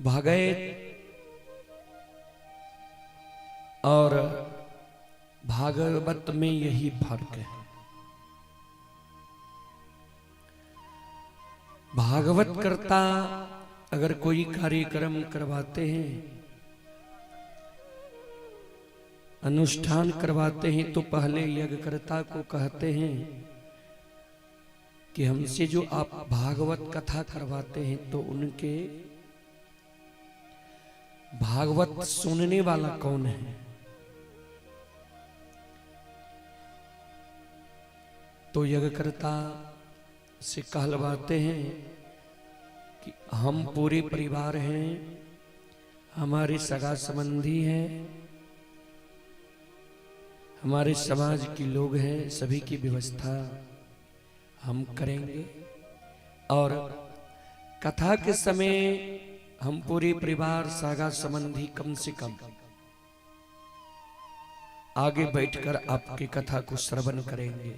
भागवत और भागवत में यही फर्क है। भागवत करता अगर कोई कार्यक्रम करवाते हैं, अनुष्ठान करवाते हैं, तो पहले यज्ञकर्ता को कहते हैं कि हमसे जो आप भागवत कथा करवाते हैं तो उनके भागवत सुनने वाला कौन है। तो यज्ञकर्ता से कहलवाते हैं कि हम पूरे परिवार हैं, हमारे सगा संबंधी हैं, हमारे समाज के लोग हैं, सभी की व्यवस्था हम करेंगे। और कथा के समय हम पूरे परिवार सगा संबंधी कम से कम आगे बैठकर आपकी कथा को श्रवण करेंगे।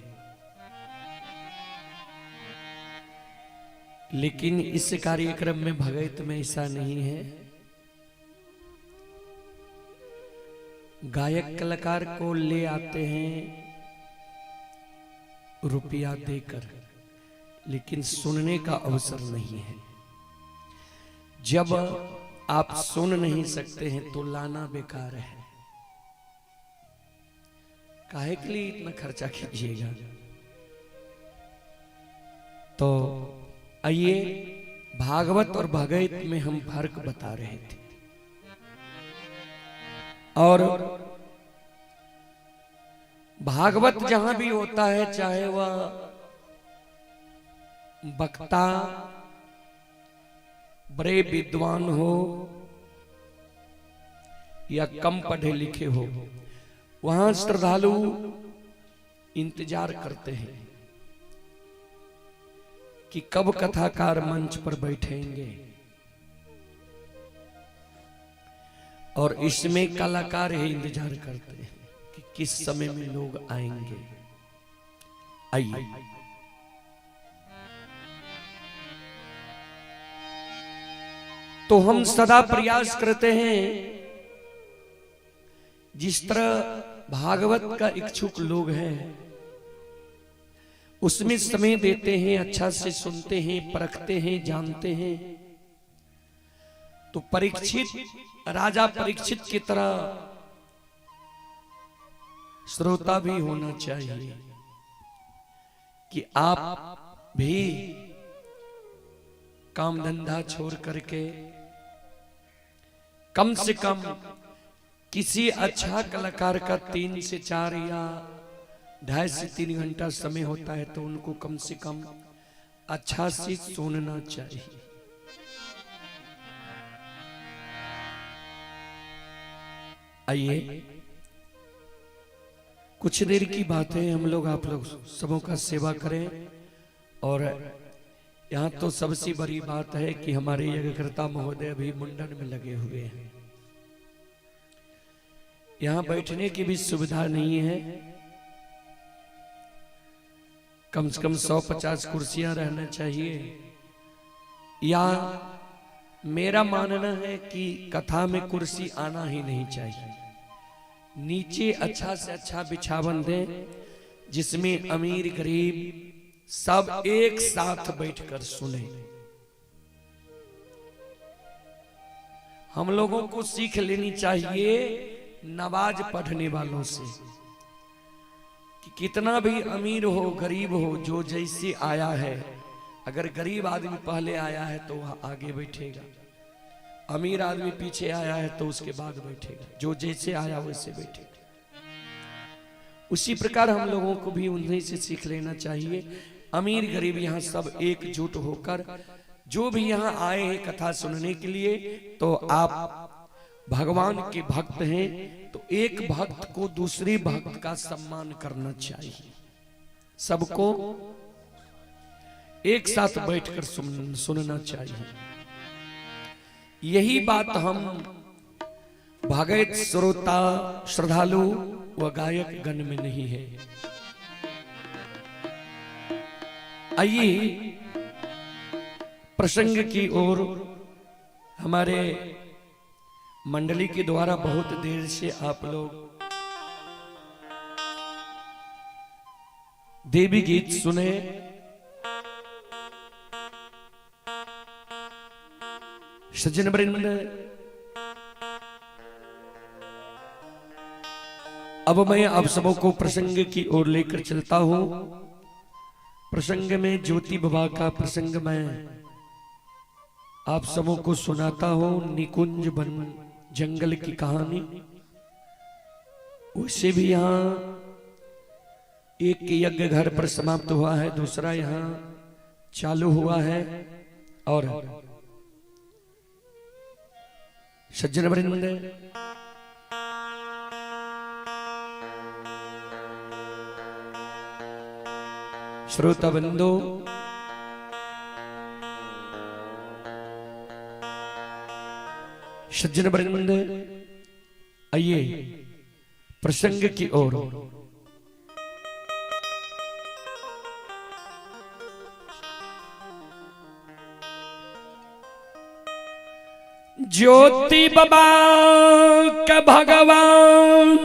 लेकिन इस कार्यक्रम में भगवत में ऐसा नहीं है। गायक कलाकार को ले आते हैं रुपया देकर, लेकिन सुनने का अवसर नहीं है। जब आप सुन नहीं सकते हैं तो लाना बेकार है। काहे के लिए इतना खर्चा कीजिएगा। तो आइए भागवत और भगवत में हम फर्क बता रहे थे। और भागवत जहां भी होता है, चाहे वह वक्ता बड़े विद्वान हो या कम पढ़े लिखे हो, वहां श्रद्धालु इंतजार करते हैं कि कब कथाकार मंच पर बैठेंगे। और इसमें कलाकार ही इंतजार करते हैं कि किस समय में लोग आएंगे। आइए तो हम सदा प्रयास करते हैं, जिस तरह भागवत का इच्छुक लोग हैं उसमें समय देते हैं, अच्छा से सुनते हैं, परखते हैं, जानते हैं। तो परीक्षित राजा परीक्षित की तरह श्रोता भी होना चाहिए कि आप भी काम धंधा छोड़ करके कम से कम किसी अच्छा कलाकार का 3 से 4 या 2.5 से 3 घंटा समय होता है, तो उनको कम से कम अच्छा से सुनना चाहिए। आइए कुछ देर की बात है, हम लोग आप लोग सबों का सेवा करें। और यहाँ तो सबसे बड़ी बात है कि हमारे यज्ञकर्ता महोदय भी मुंडन में लगे हुए हैं। यहाँ बैठने की भी सुविधा नहीं है। कम से कम 150 कुर्सियां रहना चाहिए। या मेरा मानना है कि कथा में कुर्सी आना ही नहीं चाहिए। नीचे अच्छा से अच्छा बिछावन दें, जिसमें अमीर गरीब सब एक साथ बैठकर सुने। हम लोगों को सीख लेनी चाहिए नवाज पढ़ने वालों से कि कितना भी अमीर हो गरीब हो, जो जैसे आया है, अगर गरीब आदमी पहले आया है तो वह आगे बैठेगा, अमीर आदमी पीछे आया है तो उसके बाद बैठेगा, जो जैसे आया वैसे बैठेगा। उसी प्रकार हम लोगों को भी उन्हीं से सीख लेना चाहिए। अमीर गरीब यहाँ सब एकजुट होकर, जो भी यहाँ आए हैं कथा सुनने के लिए, तो आप भगवान के भक्त हैं, तो एक भक्त को दूसरे भक्त का सम्मान करना चाहिए। सबको एक साथ बैठकर सुनना चाहिए। यही बात हम भागवत श्रोता श्रद्धालु व गायक गण में नहीं है। आइए प्रसंग की ओर हमारे मंडली के द्वारा बहुत देर से आप लोग देवी गीत सुने। सज्जन वृंद, अब मैं आप सबों को प्रसंग की ओर लेकर चलता हूं। प्रसंग में ज्योति बाबा का प्रसंग मैं आप सबों को सुनाता हूं। निकुंज वन जंगल की कहानी। उससे भी यहां एक यज्ञ घर पर समाप्त हुआ है, दूसरा यहां चालू हुआ है। और सज्जन वृंद, श्रोता बंधु, सज्जन वृंद, आइए प्रसंग की ओर। ज्योति बाबा का भगवान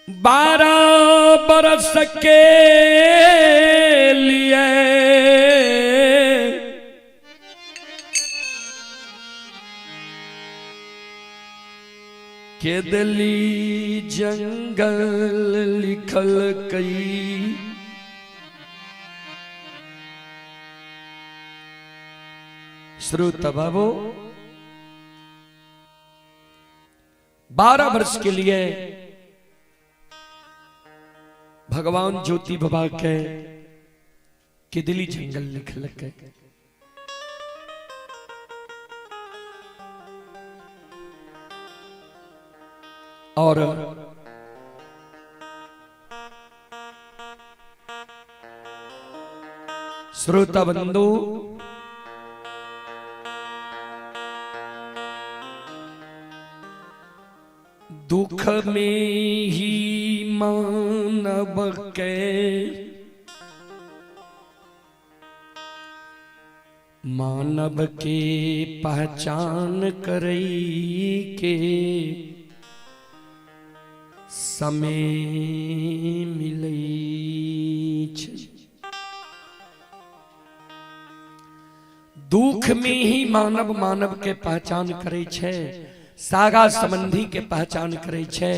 बारह बरस के लिए केदली जंगल लिखल कई। श्रोता बाबू, 12 वर्ष के लिए भगवान ज्योति बाबा के केदली जंगल लिखल के। और श्रोता बंधु, दुख में ही मानव के मानव के पहचान करई के समय मिलै छै। दुख में ही मानव मानव के पहचान करे छै, सागा संबंधी के पहचान करे छै,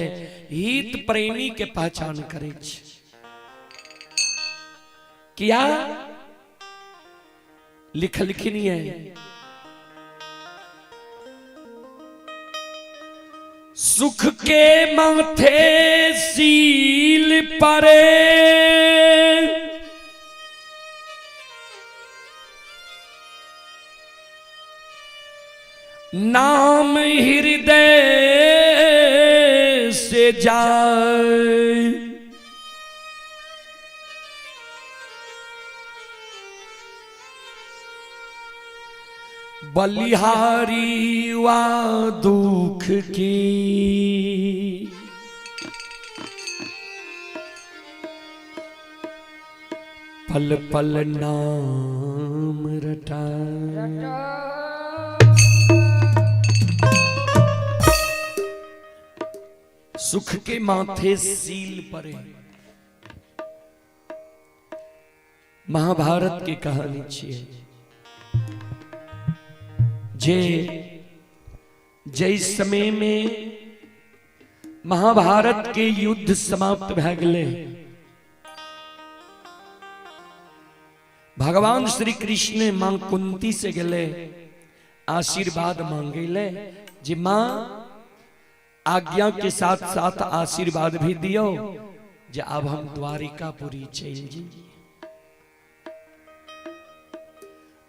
हित प्रेमी के पहचान करे छै। क्या लिखलखिन है? सुख के माथे सील परे नाम हृदय से जाए। बलिहारी वा दुख की पल पल नाम रटाए। सुख के माथे सील परे। महाभारत की कहानी छिए जे जय समय में महाभारत के युद्ध समाप्त भ गए, भगवान श्री कृष्ण मां कुंती से गले आशीर्वाद मांगे ले जे मां आज्ञा के साथ साथ आशीर्वाद भी दियो जे अब हम द्वारिकापुरी चल जी।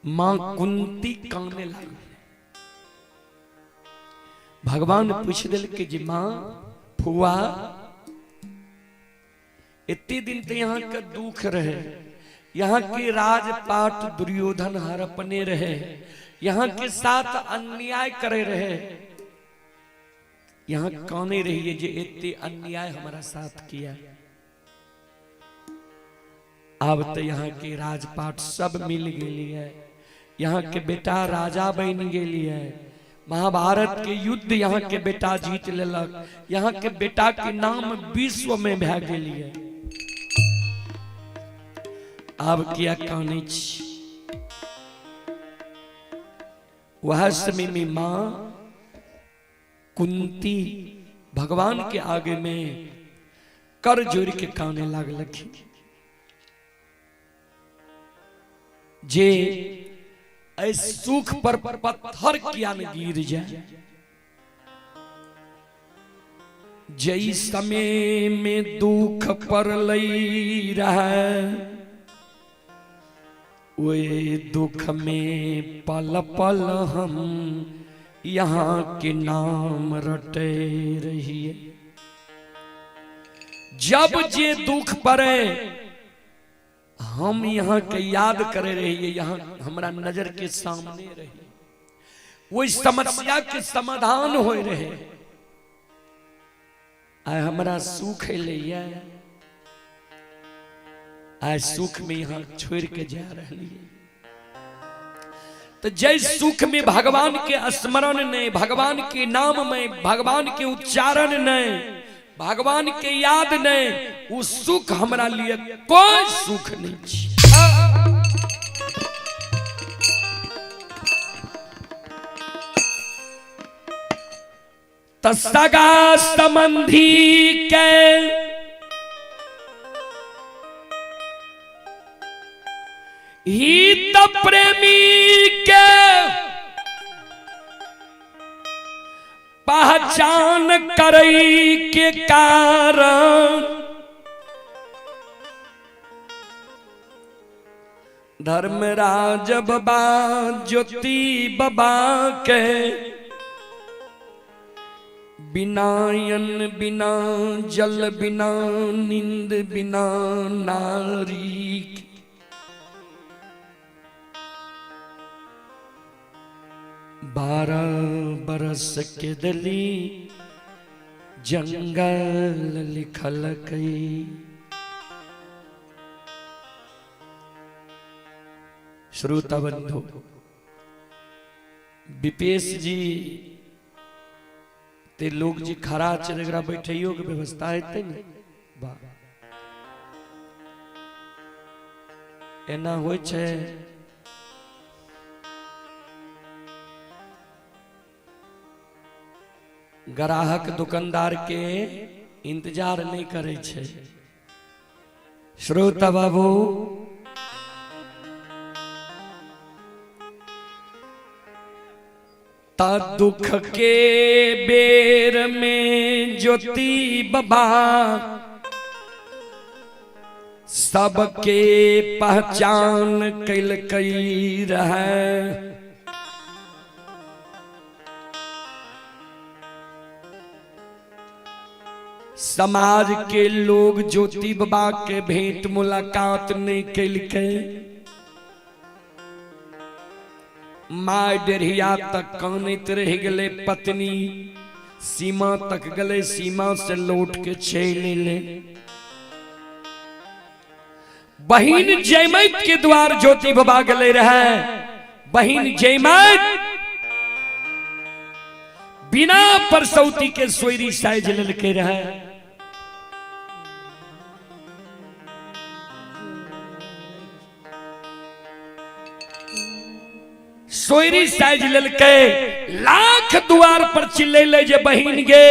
मां कुंती काने लगी। भगवान पूछ दिल के जी मां फुआ इतने दिन तो यहाँ का दुख रहे, यहाँ के राजपाट दुर्योधन हड़पने रहे, यहाँ के साथ अन्याय करे रहे, यहाँ कौने रहिए जे इतने अन्याय हमारा साथ किया। अब तो यहाँ के राजपाट सब मिल गई है, यहाँ के बेटा राजा बन गई है, महाभारत के युद्ध यहाँ के बेटा जीत लेलक, यहाँ के बेटा के नाम विश्व में भै गेली है। अब क्या कहने वह समय में मां कुंती भगवान के आगे में कर जोड़ के कहने लगलखिन जे ऐस सुख पर पत्थर किया न गिर जाए, जई समय में दुख पर लई रहा वे दुख में पल पल हम यहाँ के नाम रटे रहिए। जब जे दुख पड़े हम यहाँ के याद करे रहिए, यहाँ हमारा नजर के सामने रहिए, वो समस्या के समाधान हो रहे। आय हमारा सुख ले आय सुख में यहाँ छोड़ के जा रही है। तो जय सुख में भगवान के स्मरण नहीं, भगवान के नाम में, भगवान के उच्चारण नहीं, भगवान के याद नहीं, वो सुख हमारा लिए कोई सुख नहीं। सगा संबंधी के हित प्रेमी के पहचान करई के कारण धर्मराज बाबा ज्योति बाबा के बिनायन बिना जल बिना नींद बिना नारी 12 बरस के दली जंगल लिखल कई। श्रोता बंधु, विपेश जी ते लोग जी खरा चलेगा बैठियो के व्यवस्था है एना होय छे। ग्राहक दुकानदार के इंतजार नहीं करे छे। श्रोता बाबू, ता दुख के बेर में ज्योति बाबा सबके पहचान कैल कई रहे। समाज के लोग ज्योति बाबा के भेंट मुलाकात नहीं कैल के। माय डेढ़िया तक कानत रह गले, पत्नी सीमा तक गले, सीमा से लौट के चले ले। बहिन जयमत के द्वार ज्योति बाबा गले रहे। बहिन जयमत बिना परसौती के सोयरी साइज ललके रहे। सोयरी साइज ललके लाख द्वार पर चिल्ले ले जे बहिन गे,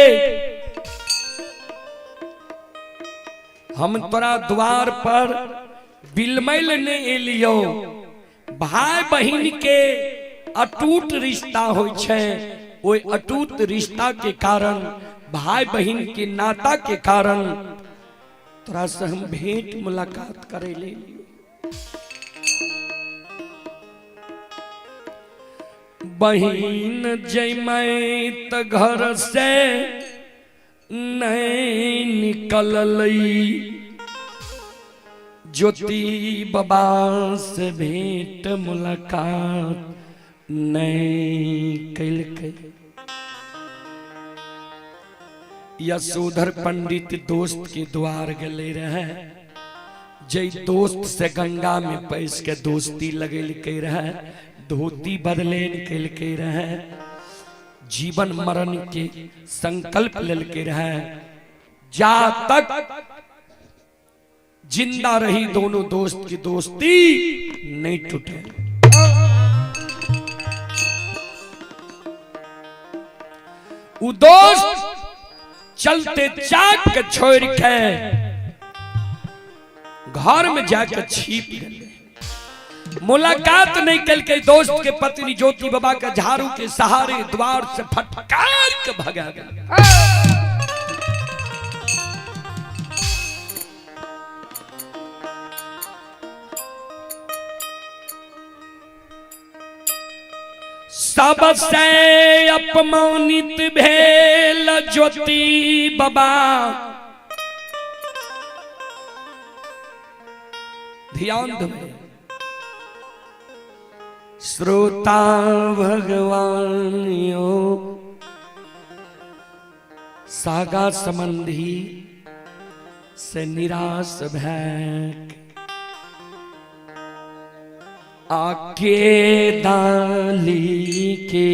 हम तोरा द्वार पर बिलमैल ने एलियो। भाई बहिन के अटूट रिश्ता होय छे, ओय अटूट रिश्ता के कारण, भाई बहिन के नाता के कारण तोरा से हम भेंट मुलाकात करे ले। बहिन जयमत घर से नहीं निकलई, ज्योति बाबा से भेंट मुलाकात नहीं कैल के। यशोधर पंडित दोस्त के द्वार गले रहे। जय दोस्त से गंगा में पैस के दोस्ती लगे के रहे, धोती बदले निकल के रहे, जीवन मरण के संकल्प ले के रहे, जा तक जिंदा रही दोनों दोस्त की दोस्ती नहीं टूटे। वो दोस्त चलते चाक के छोड़ के घर में जाकर छिप गए। मुलाकात नहीं कल के दोस्त के पत्नी ज्योति बाबा का झाड़ू के सहारे द्वार से फटकार के भगा गया। सबसे अपमानित भेल ज्योति बाबा। ध्यान दो श्रोता भगवानियों, सागा संबंधी से निराश भैक आके डाली के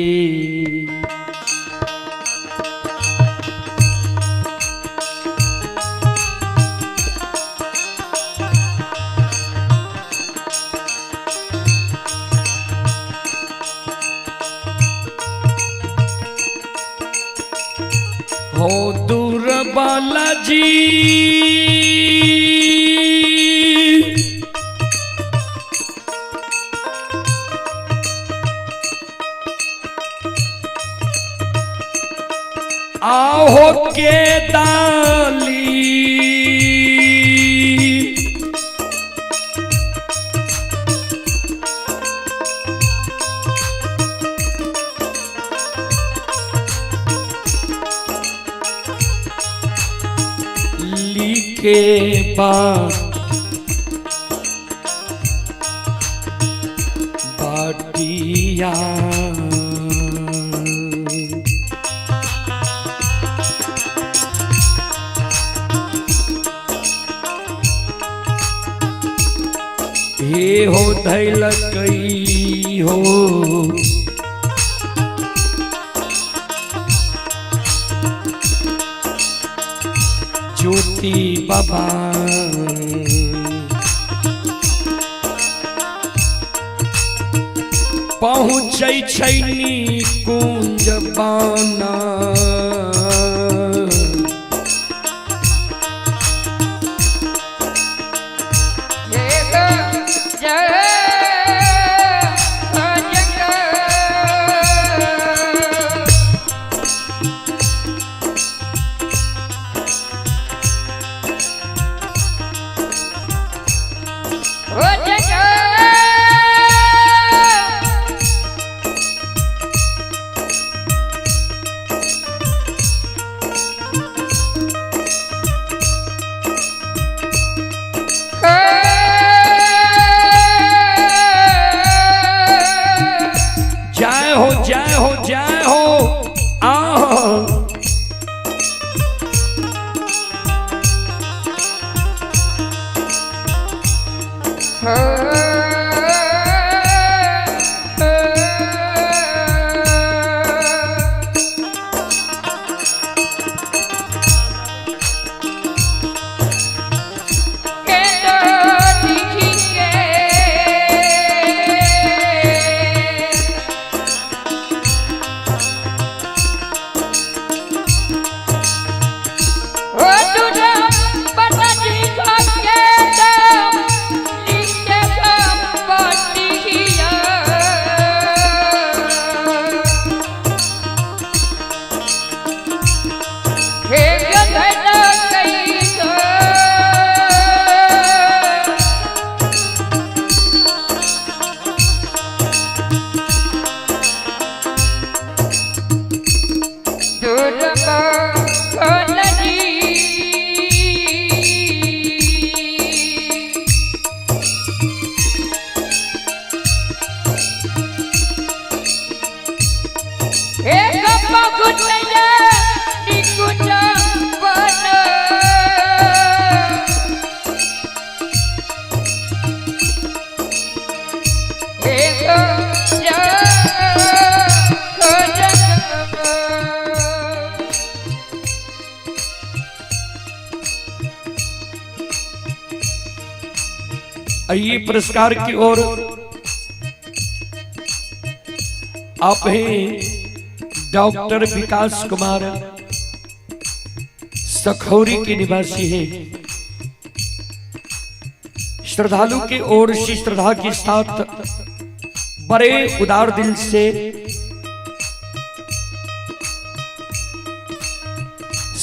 हो दुर्बल जी आहो के डाली लिखे बाटिया हे हो धैल कई हो ज्योति बाबा पहुँचै छैनी कुंज बाना आइए पुरस्कार की ओर। आप हैं डॉक्टर विकास कुमार, सखौरी के निवासी हैं। श्रद्धालु की ओर से श्रद्धा के साथ बड़े उदार दिल से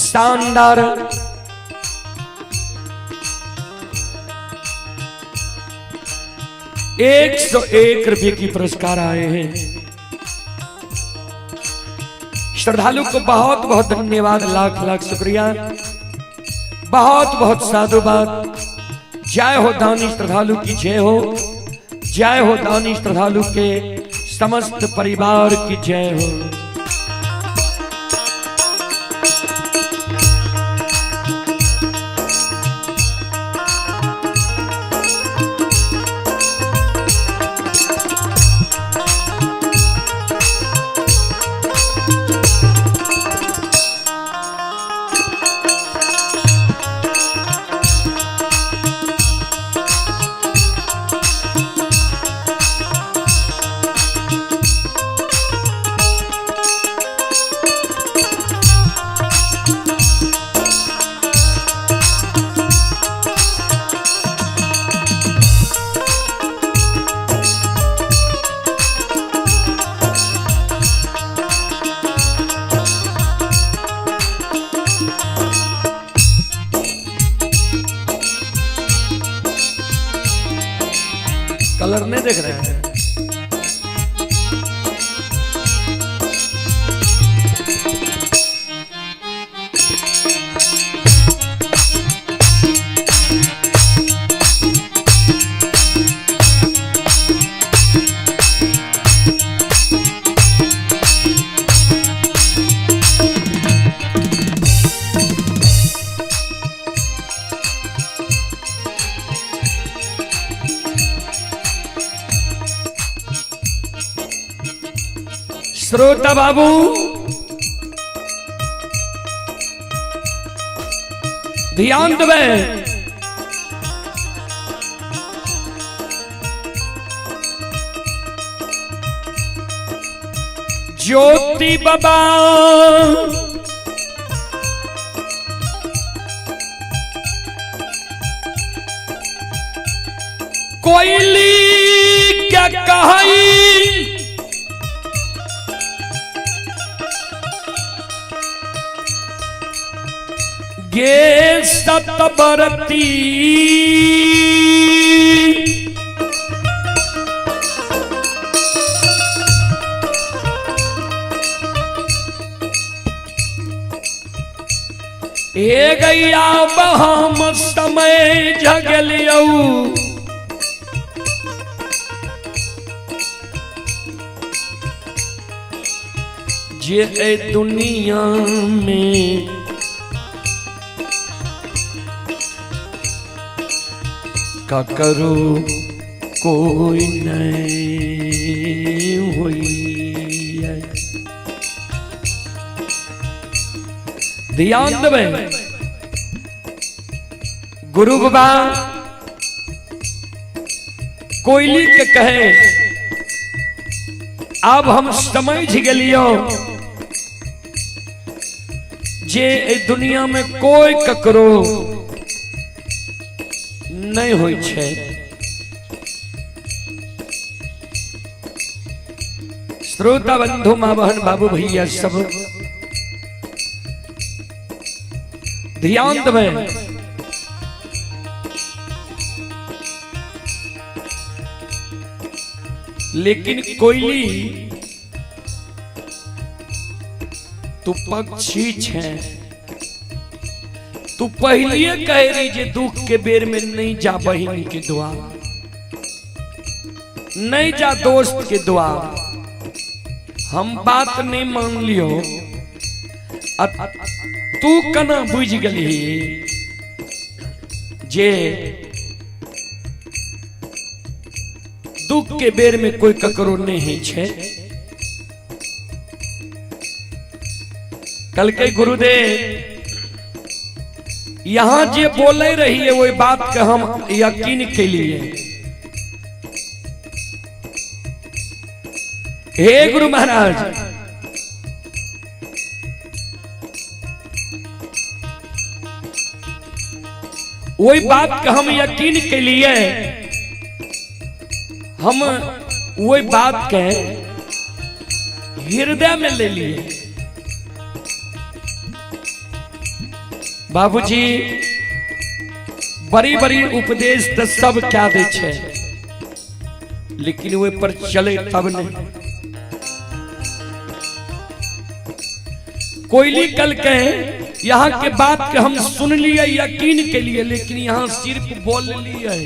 शानदार 101 रुपये की पुरस्कार आए हैं। श्रद्धालु को बहुत बहुत धन्यवाद, लाख लाख शुक्रिया, बहुत बहुत साधुवाद। जय हो दानी श्रद्धालु की जय हो, जय हो दानी श्रद्धालु के समस्त परिवार की जय हो। कलर नहीं देख रहे हैं। श्रोता बाबू, ध्यान देवे। ज्योति बाबा कोयली क्या कहाई, ये सतबरती ए गैया बहाम समय जगलियौ, जे दुनिया में का करो कोई नहीं हुई है। ध्यान देवे। गुरु बाबा कोयली के कहे, अब हम समझ गलियो जे दुनिया में कोई ककरो नहीं होई छे। श्रोता बंधु, मां बहन, बाबू भैया सब ध्यान देवे। लेकिन कोयली तू पक्षी छे, तू पहलिए कह रही जे दुख के बेर में नहीं जा बहिन के दुआ, नहीं जा दोस्त के दुआ। हम बात नहीं मान लियो, तू कना बुझ गली जे दुख के बेर में कोई ककरो नहीं छे। कल के गुरुदेव यहां जे बोले रही है वही बात के हम यकीन के लिए हे गुरु महाराज, वही बात का हम यकीन के लिए हम वही बात के हृदय में ले लिए। बाबूजी बड़ी बड़ी उपदेश तो सब क्या दे छे, लेकिन वे पर चले तब नहीं। कोयली कल के यहाँ के बात के हम सुन लिए यकीन के लिए, लेकिन यहाँ सिर्फ बोल लिए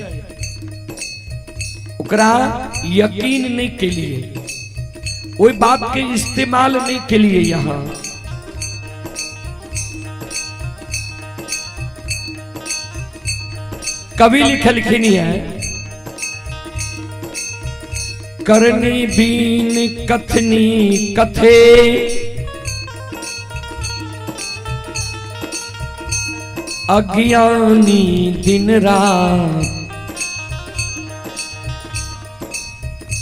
उकरा यकीन नहीं के लिए, कोई बात के इस्तेमाल नहीं के लिए। यहाँ कवि लिखलखिन है, करनी बीन कथनी कथे अज्ञानी दिन रात।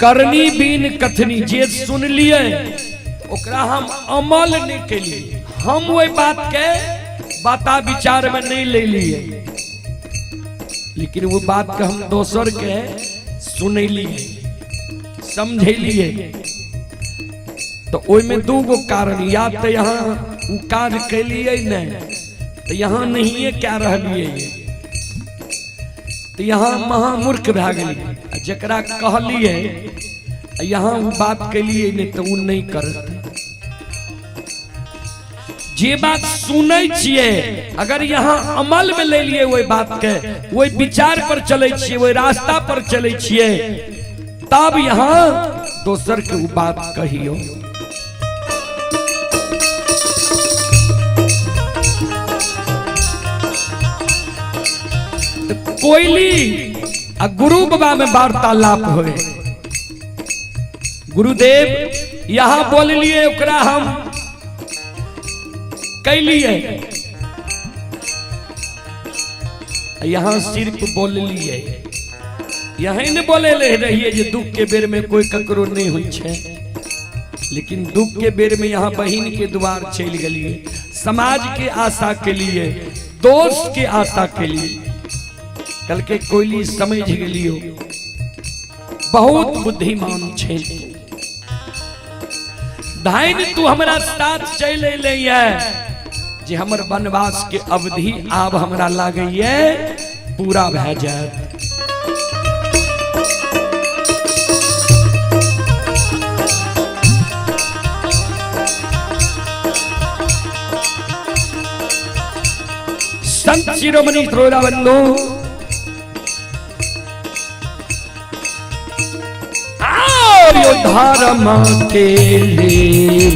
करनी बीन कथनी जे सुन लिए ओकरा हम अमल नहीं के लिए, हम वही बात के बाता विचार में नहीं ले लिए, लेकिन वो बात का हम दोसर के सुन लिए समझे लिए। तो ओई में दो गो कारण, या तो यहाँ वो कार्य के लिए नहीं तो यहाँ नहीं है क्या रह लिए, तो यहाँ महामूर्ख भा गई। जकरा कहलिए यहाँ वो बात के लिए नहीं तो वो नहीं करते। जे बात सुनै छिए अगर यहाँ अमल में ले लिए वही बात के, वही विचार पर चले छिए, वही रास्ता पर चले छिए, तब यहाँ दोसर के वो बात कहियो। कोयली आ गुरु बाबा में वार्तालाप हुए। गुरुदेव यहाँ बोल लिए ओकरा हम कैलिए, यहाँ सिर्फ बोल लिए, यही न बोले ले रहिए जे दुख के बेर में कोई ककरो नहीं हुई छे, लेकिन दुख के बेर में यहाँ बहिन के द्वार चल गलिए, समाज के आशा के लिए, दोस्त के आशा के लिए। कल के कोयली समझ गलियो बहुत बुद्धिमान छे, धाइन तू हमारा साथ चल ले जे हमर वनवास के अवधि आब हमरा लागे पूरा भै जाए। संत शिरोमणि श्रोराबंधु धर्म के लिए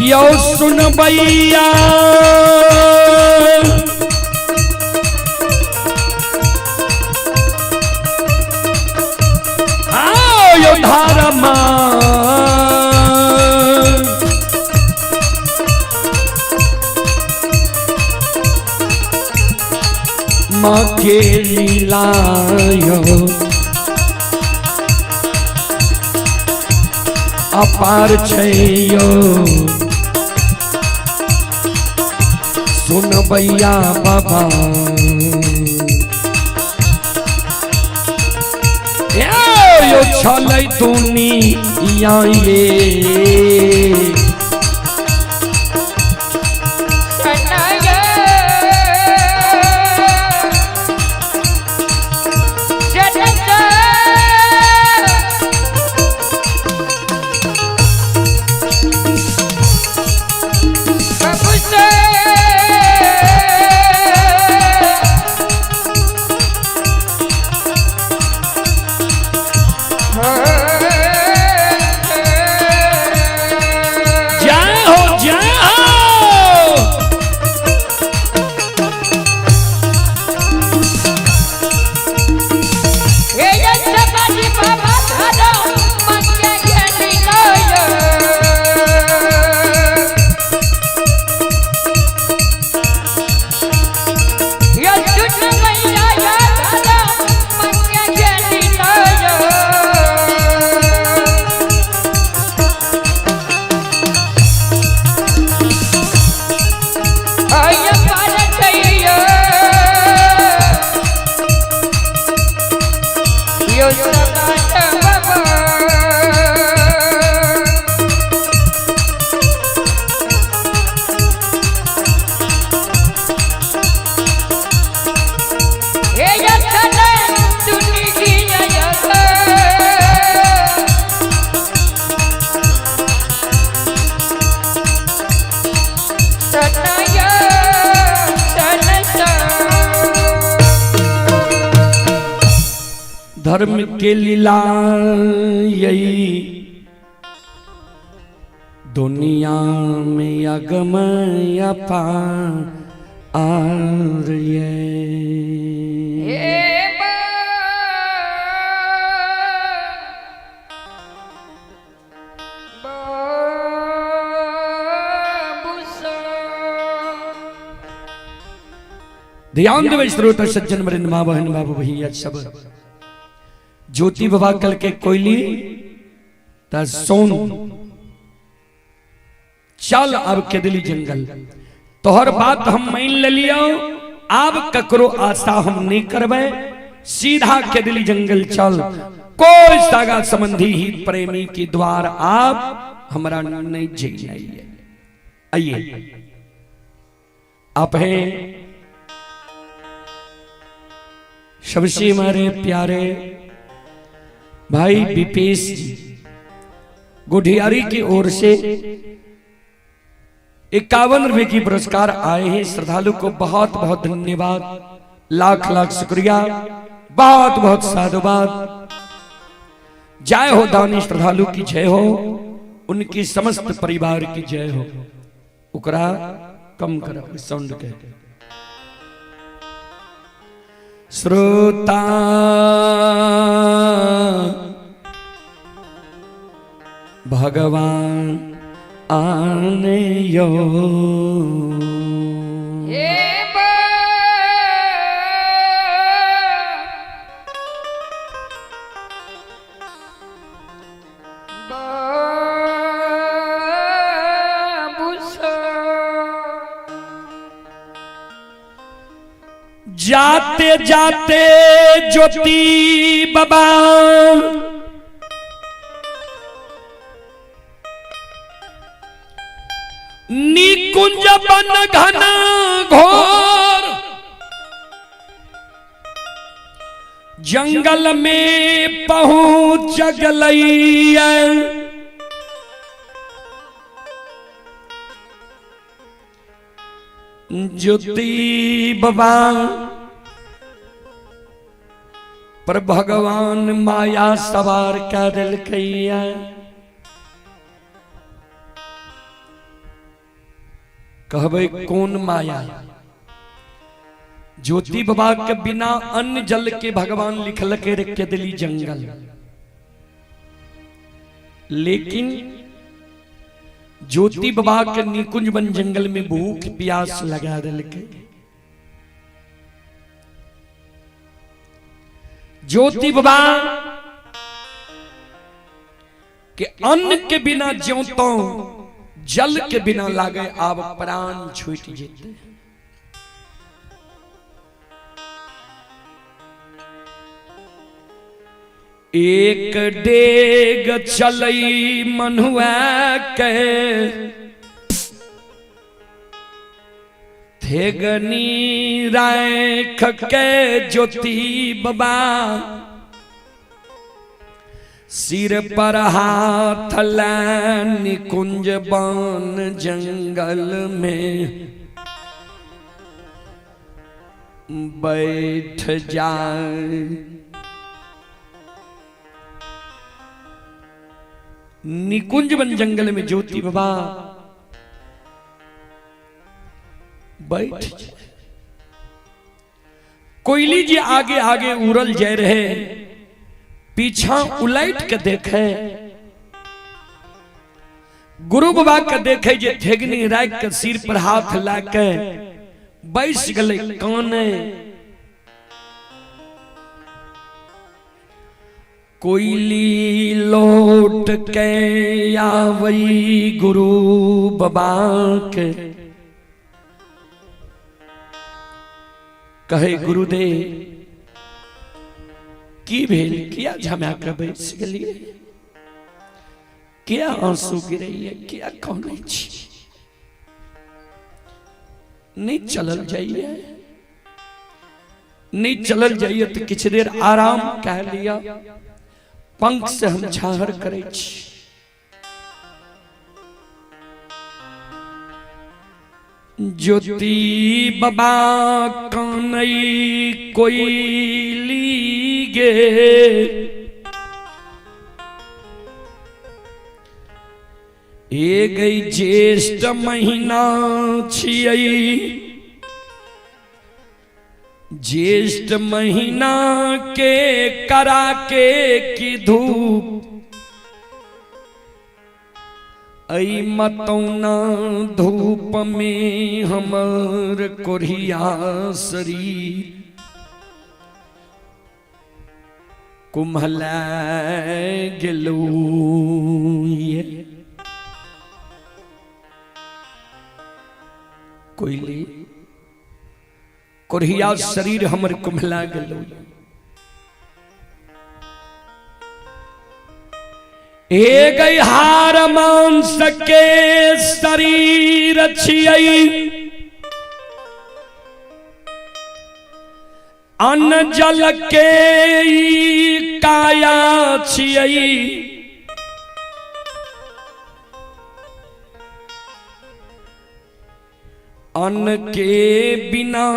यो सुन भैया यो धर्म माँ के लीलायो अपार छैयो सुन भैया बाबा यो छलै तूनी ये धर्म के लीला यही दुनिया में अगम अपार ये ध्यान देव श्रोता सज्जन वरिंद माँ बहन बाबू भैया सब ज्योति बाबा कल के कोयली ता सोन चल अब के दिली जंगल तोहर बात हम मान ले लियो अब ककरो आशा हम नहीं करबे सीधा के दिली जंगल चल कोई सागा संबंधी ही प्रेमी के द्वार आप हमारा नहीं जी नहीं है। आइए आप हैं सबसे हमारे प्यारे भाई विपेश जी गुढ़ियारी की ओर से 51 रुपए की पुरस्कार आए हैं। श्रद्धालु को बहुत बहुत धन्यवाद, लाख लाख शुक्रिया, बहुत बहुत साधुवाद। जय हो दानी श्रद्धालु की जय हो, उनकी समस्त परिवार की जय हो। उकरा कम करो साउंड के। श्रोता भगवान आने यो जाते जाते ज्योति बाबा निकुंज बन घन घोर जंगल में पहुंच गलैया ज्योति बाबा पर भगवान माया सवार कर दिलकैया। कहबे कौन माया? ज्योति बाबा के बिना अन्न जल के भगवान लिखल के रख दिली जंगल, लेकिन ज्योति बाबा के निकुंज बन जंगल में भूख प्यास लगा दिल के। ज्योति बाबा के अन्न के बिना ज्योतो जल के बिना लागे आप प्राण छूट जेते। एक डेग चलई मनुआ के थेगनी राख के ज्योति बाबा सिर पर हाथ निकुंज बन जंगल में बैठ जाए। निकुंज बन जंगल में ज्योति बाबा बैठ जाए। कोयली जी आगे आगे उड़ल जा रहे, पीछा उलट के देखे गुरु बाबा के देखे जे ठेगनी राख के सिर पर हाथ लाके बैस गले काने। कोयली लौट के आवई गुरु बाबा के कहे गुरुदेव की भेल किया झमाके बैस गेलिए, क्या आंसू गिरैया, क्या कहने छी, नहीं चलल जाइए, नहीं चलल जाइए तो किछ देर आराम कह लिया, पंख से हम छाहर करे छी। ज्योति बाबा कानई कोई लीगे, ए गई ज्येष्ठ महीना छियै, ज्येष्ठ महीना के करा के की धूप, आई मतौना धूप में हमर कोरिया शरीर कुम्हला गेलू। कोयली कोरिया शरीर हमर कुम्हला गेलू। ए गई हार मांस के शरीर छियै, अन्न जल के काया छियै, अन्न के बिना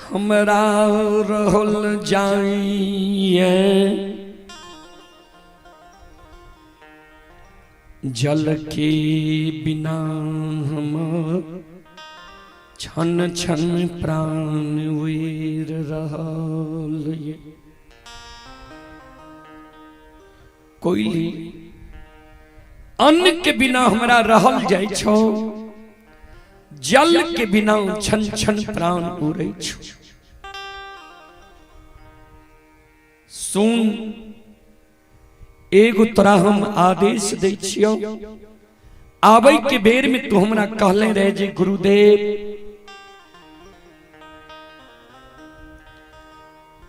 हमरा रहल जाइए, जल के बिना हम छन छन प्राण वीर रहल। कोयली अन्न के बिना हमरा रहल जाय छो, जल के बिना छन छन प्राण उड़ै छो। सुन एगो तोरा हम आदेश दै छियो, आबै के बेर में तू हमरा कहले रहे जे गुरुदेव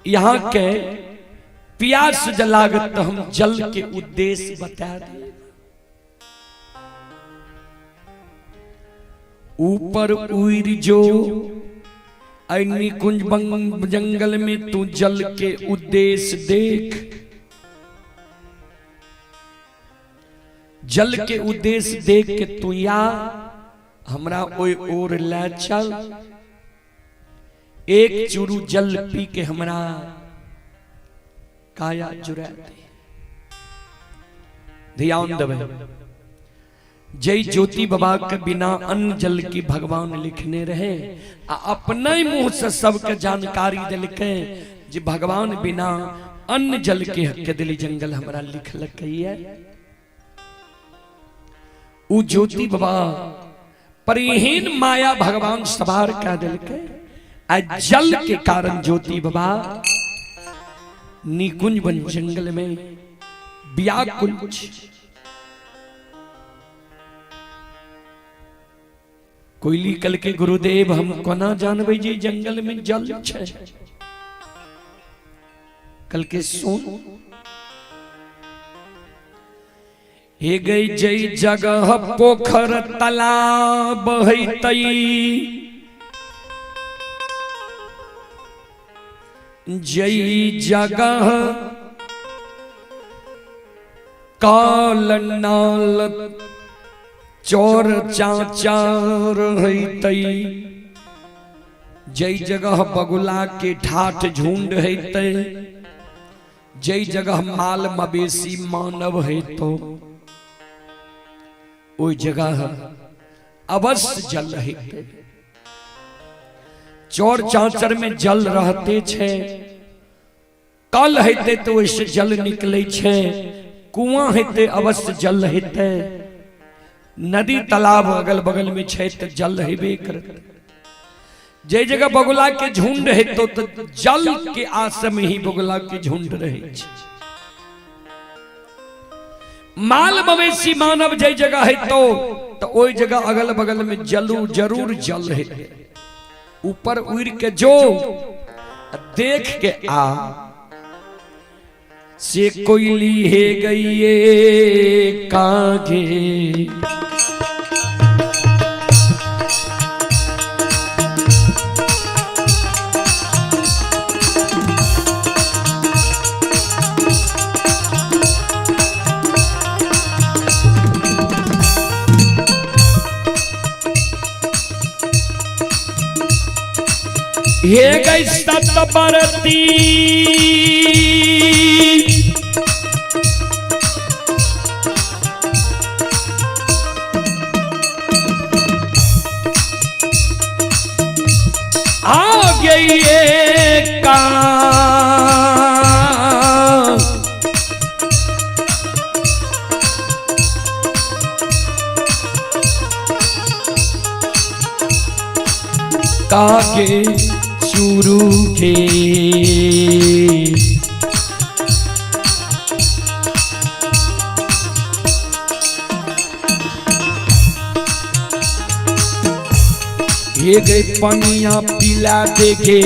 यहाँ के प्यास जलागत तो हम जल के उद्देश्य बता दे। ऊपर उड़ जो निकुंज जंगल में तू जल के उद्देश्य देख, जल के उद्देश्य देख के तू या हमरा ओय ओर ले चल, एक चूरू जल पी के हमरा काया जुड़ा दे। ध्यान देवे, जय ज्योति बाबा के बिना अन्न जल की भगवान लिखने रहे, अपने मुंह से सबके जानकारी दिलके जे भगवान बिना अन्न जल के दिली जंगल हमरा लिखलक है। उ ज्योति बाबा परिहीन माया भगवान सवार कर दिलके, आ जल के कारण ज्योति बाबा निकुंज वन जंगल में व्याकुल। कोयली कल के गुरुदेव हम कोना जानबे जे जंगल में जल छै। कल के सुन, हे गई जय जगह पोखर तालाब बहतई, जय जगह काल नाल चोर चाचार हैतई, जय जगह बगुला के ठाठ झुंड हैतई, जय जगह माल मवेशी मानव है तो ओ जगह अवश्य जल रहते। चोर चाचर में जल रहते छे, कल हेते तो वैसे जल निकले छे, कुआं हेते अवश्य जल हेते, नदी तालाब अगल बगल में छे तो जल हेबे करते। जे जगह बगुला के झुंड है तो जल के आस में ही बगुला के झुंड रहे छे। माल मवेशी मानव जे जगह है तो ओई जगह अगल बगल में जलू जरूर जल है। ऊपर उड़ के जो देख के आ से कोयली है गई ये कागे ये गई सतबरती आ गई ये कागे चूरू के ये गए पनिया पिला देगे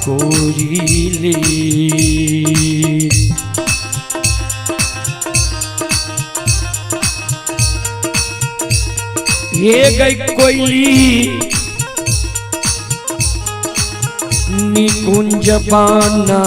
कोयली ये गई कोयली निकुंज पाना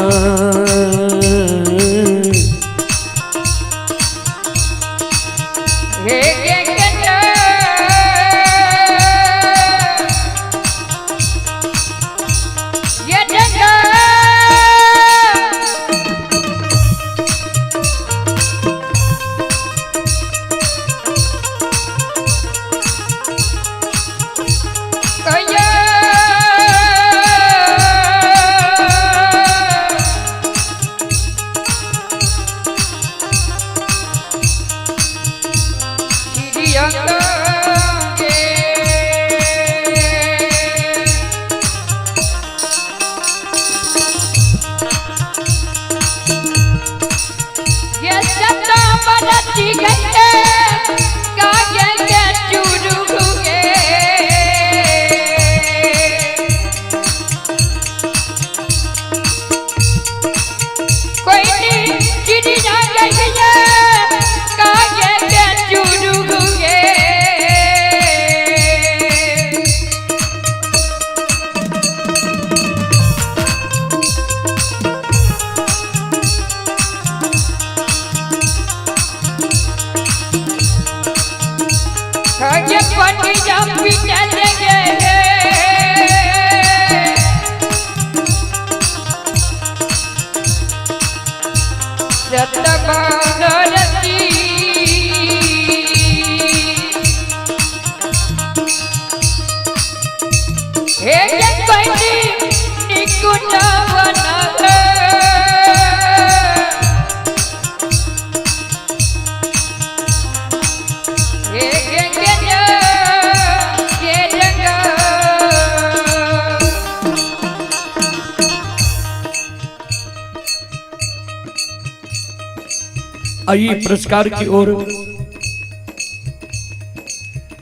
आइए पुरस्कार की ओर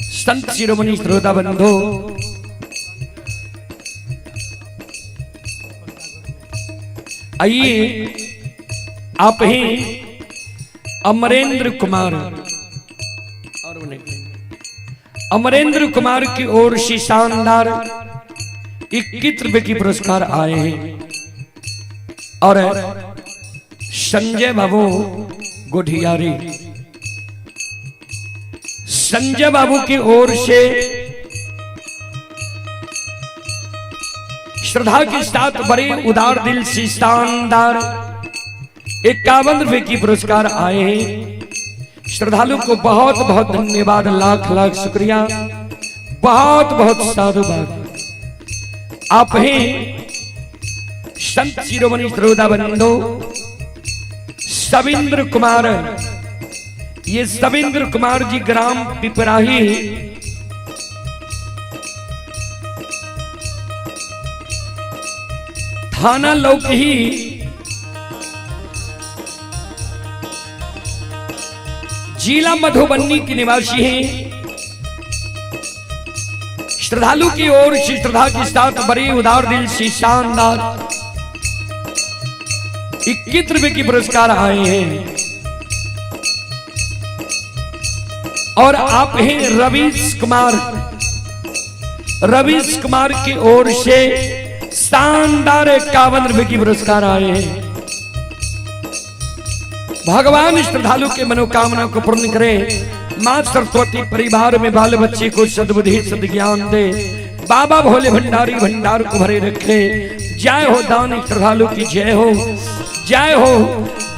संत शिरोमणि श्रोता बंधु आइए आप ही अमरेंद्र कुमार और अमरेंद्र कुमार की ओर से शानदार 21 रुपए की पुरस्कार आए हैं और संजय बाबू गोठियारी संजय बाबू की ओर से श्रद्धा के साथ बड़े उदार दिल से शानदार 51 रुपए की पुरस्कार आए हैं। श्रद्धालु को बहुत बहुत धन्यवाद, लाख लाख शुक्रिया, बहुत बहुत साधुवाद। आप हैं संत शिरोमणि श्रोता बंधु सविंद्र कुमार। ये सविंद्र कुमार जी ग्राम पिपराही थाना लौकही जिला मधुबनी के निवासी हैं। श्रद्धालु की ओर से श्रद्धा के साथ बड़े उदार दिल से शानदार 21 रुपए की पुरस्कार आए हैं। और आप हैं रवीश कुमार। रवीश कुमार की ओर से शानदार 51 रुपए की पुरस्कार आए हैं। भगवान श्रद्धालु के मनोकामना को पूर्ण करे। मां सरस्वती परिवार में बाल बच्चे को सद्बुद्धि सद्ज्ञान दे। बाबा भोले भंडारी भंडार को भरे रखे। जय हो दानी श्रद्धालु की जय हो। जय हो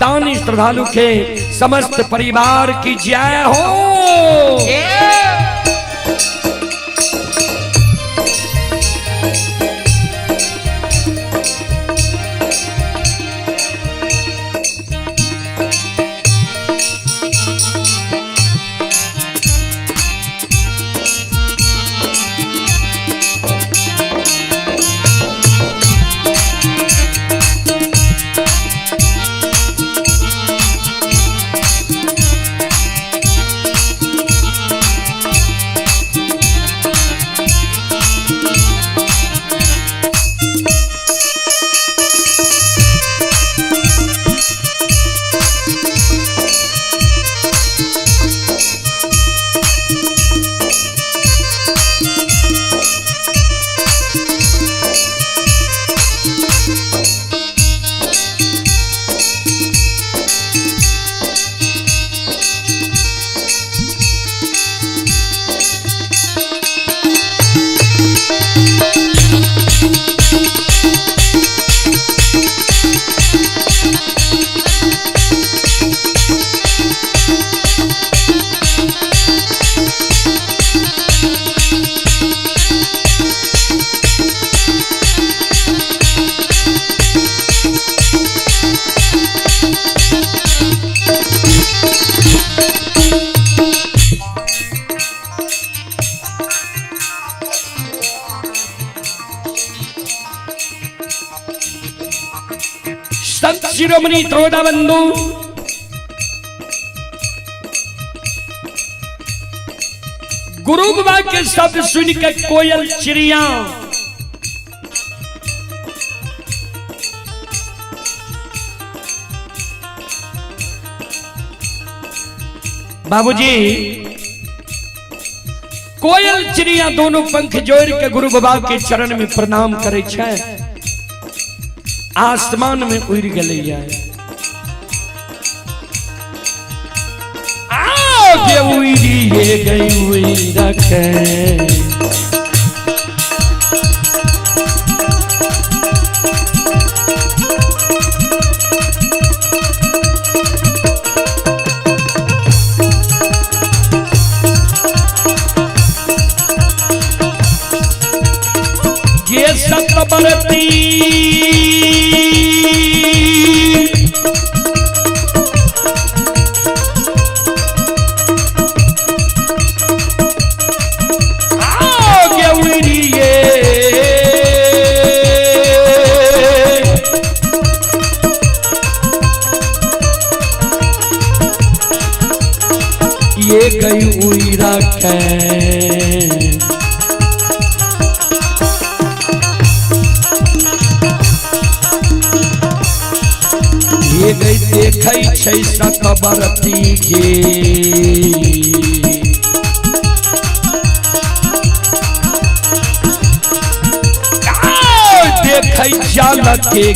दानी श्रद्धालु के समस्त परिवार की जय हो। संत शिरोमणि त्रोदा बंधु गुरु बाबा के शब्द सुन के कोयल चिड़िया बाबूजी कोयल चिड़िया दोनों पंख जोड़ के गुरु बाबा के चरण में प्रणाम करे छे। आसमान में उड़ गई आगे उड़िए गई उड़ी रखे। ये सतबरती ये गई उड़ी रखे। ये गई देखै छै सतबरती के देखै जाल के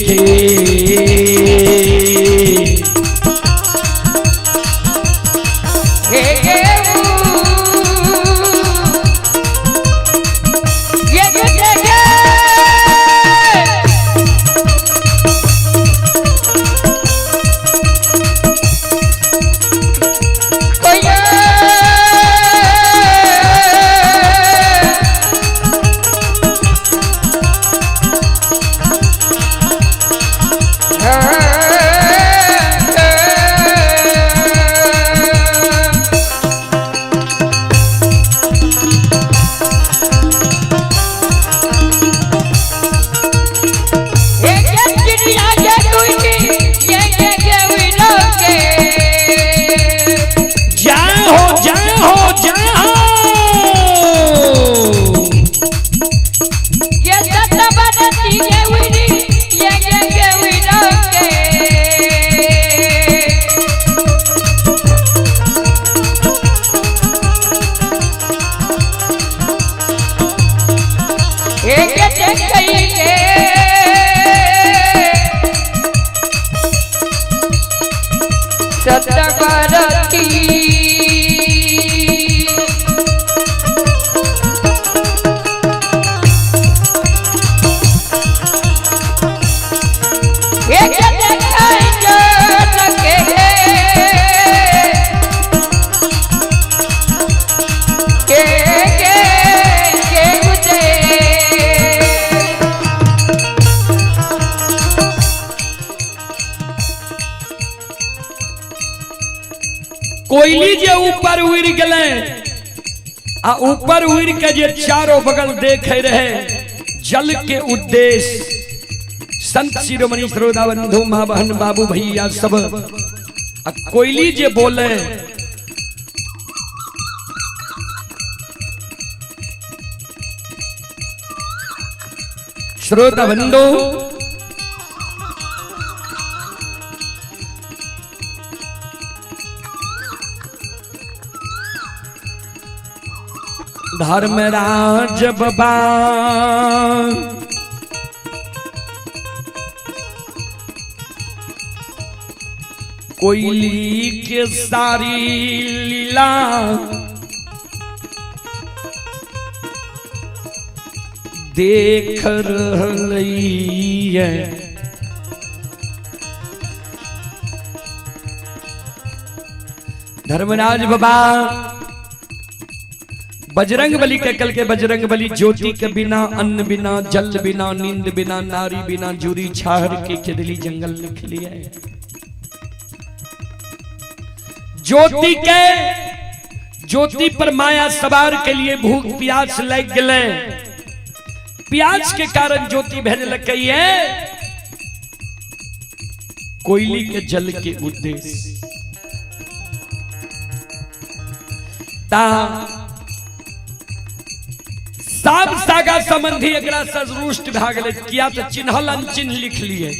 सतगरती कोयली जे ऊपर उड़ गए आ ऊपर उड़ के जे चारों बगल देखे रहे जल के उद्देश्य संत शिरोमणि श्रोता बंधु मां बहन बाबू भैया सब कोयली जे बोले श्रोता बंधु धर्मराज बाबा कोयली के सारी लीला देख रही है। धर्मराज बाबा बजरंग बली के कल के बजरंग बली ज्योति के बिना अन्न बिना जल बिना नींद बिना नारी बिना जूरी छाहर के खेदली जंगल लिख लिया है। ज्योति पर माया सवार के लिए भूख प्यास लग गए। प्यास के कारण ज्योति भेज लगी है कोयली के जल के उद्देश्य साब सागा संबंधी एकरा सरुष्ट भाग ले किया तो चिन्हल अनचिन्ह लिख लिए।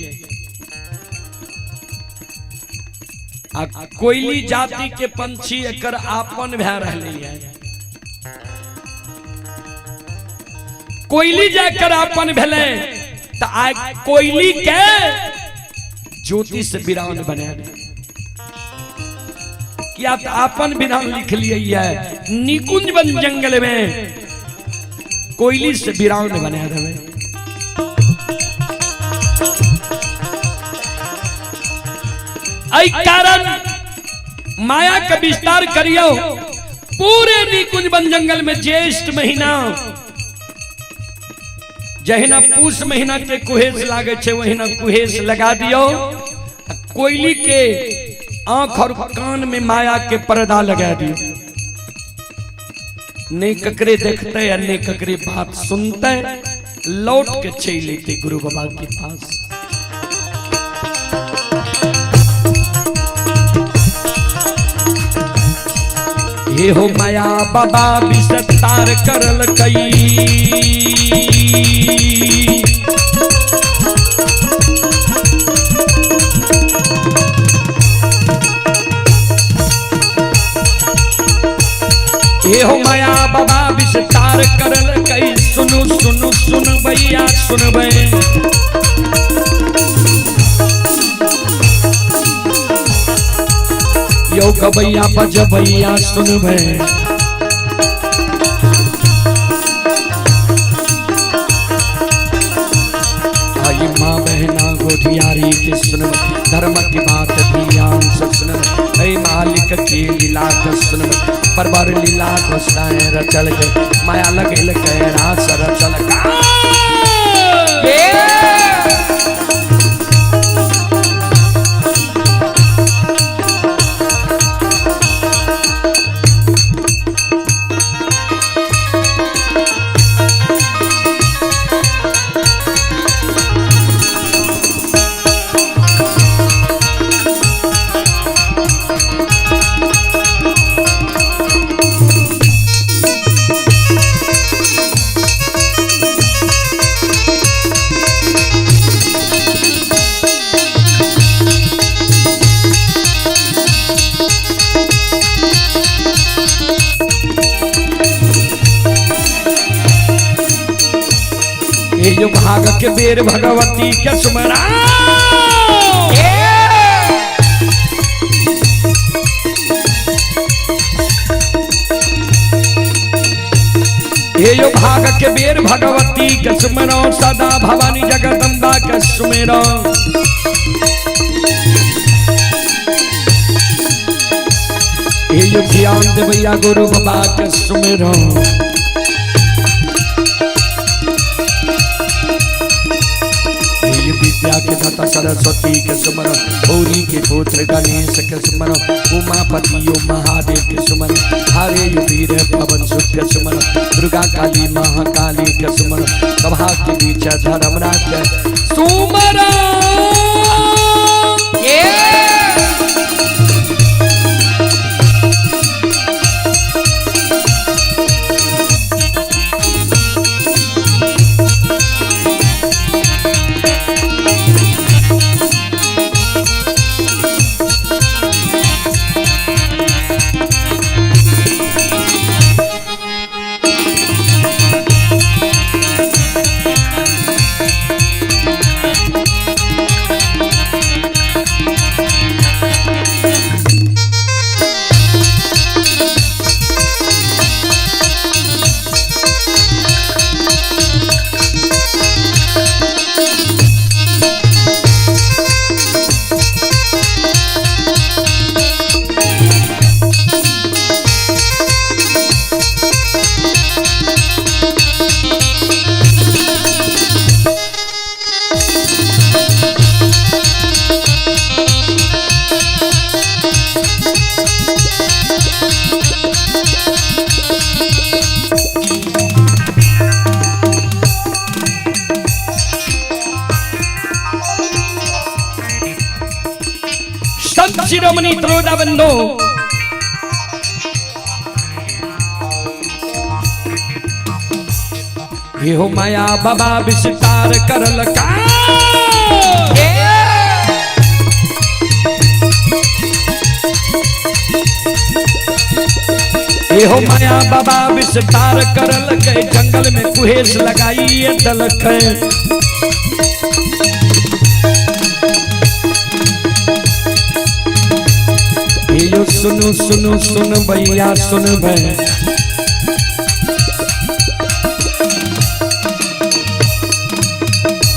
कोयली जाति के पंछी एकर आपन भै रहले है। कोयली जाकर आपन भेले त आ कोयली के ज्योति से विरान बने किया तो आपन विरान लिख लिए है। निकुंज वन जंगल में कोयली से विरान बने रहे। आई कारण माया का विस्तार करियो। पूरे निकुंज वन जंगल में ज्येष्ठ महीना जहिना पूस महीना के कुहेस लागे छे वहिना कुहेस लगा दियो। कोयली के आंख और कान में माया के पर्दा लगा दियो। नहीं ककरे देखते या नहीं ककरे बात सुनते लौट के चले लेते गुरु बाबा के पास। ये हो माया बाबा विस्तार करल कई। ये हो माया बाबा विस्तार करल कई। सुनु सुनु सुन भैया सुन भै। यो गबैया बज भैया सुन भै। आई माँ बहना गोठियारी के सुन धर्म की बात ध्यान से सुन। ऐ मालिक की लीला को सुन परबर लीला को रचल के माया लगेल के रास रचल का। भाग के बेर भगवती के सुमरा। के बेर भगवती के सुमरो, सदा भवानी जगदम्बा के सुमेरो। ये ज्ञान देवैया गुरु बाबा के सुमेरो। विद्या के दाता सरस्वती के सुमरो, गौरी के पुत्र गणेश के सुमरो, उमापति यो महादेव के सुमरो, हरे यो वीर पवन सुत के सुमरो, दुर्गा काली महाकाली के सुमरो, सभा के बीच धर्मराज के सुमरो। शिरोमणि त्रोदा बंदो ये हो माया बाबा विस्तार करल का। ये हो माया बाबा विस्तार करल के, जंगल में कुहेस लगाई दलक। यो सुनो सुनो सुन भैया सुन भै,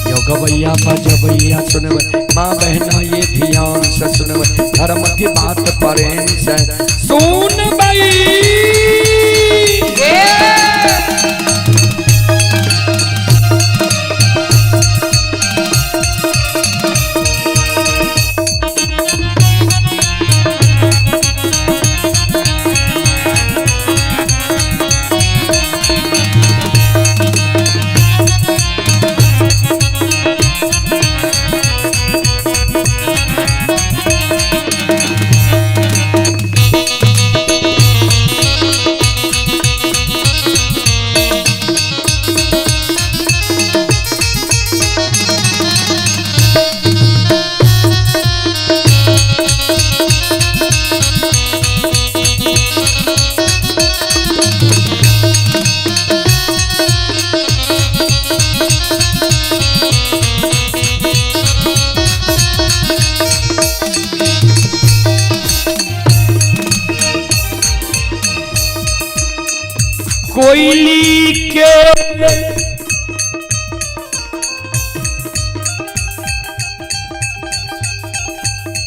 यो गवैया बजवैया सुन भै, माँ बहना ये ध्यान से सुन भै, धर्म की बात प्रेम से सुन भई। कोयली के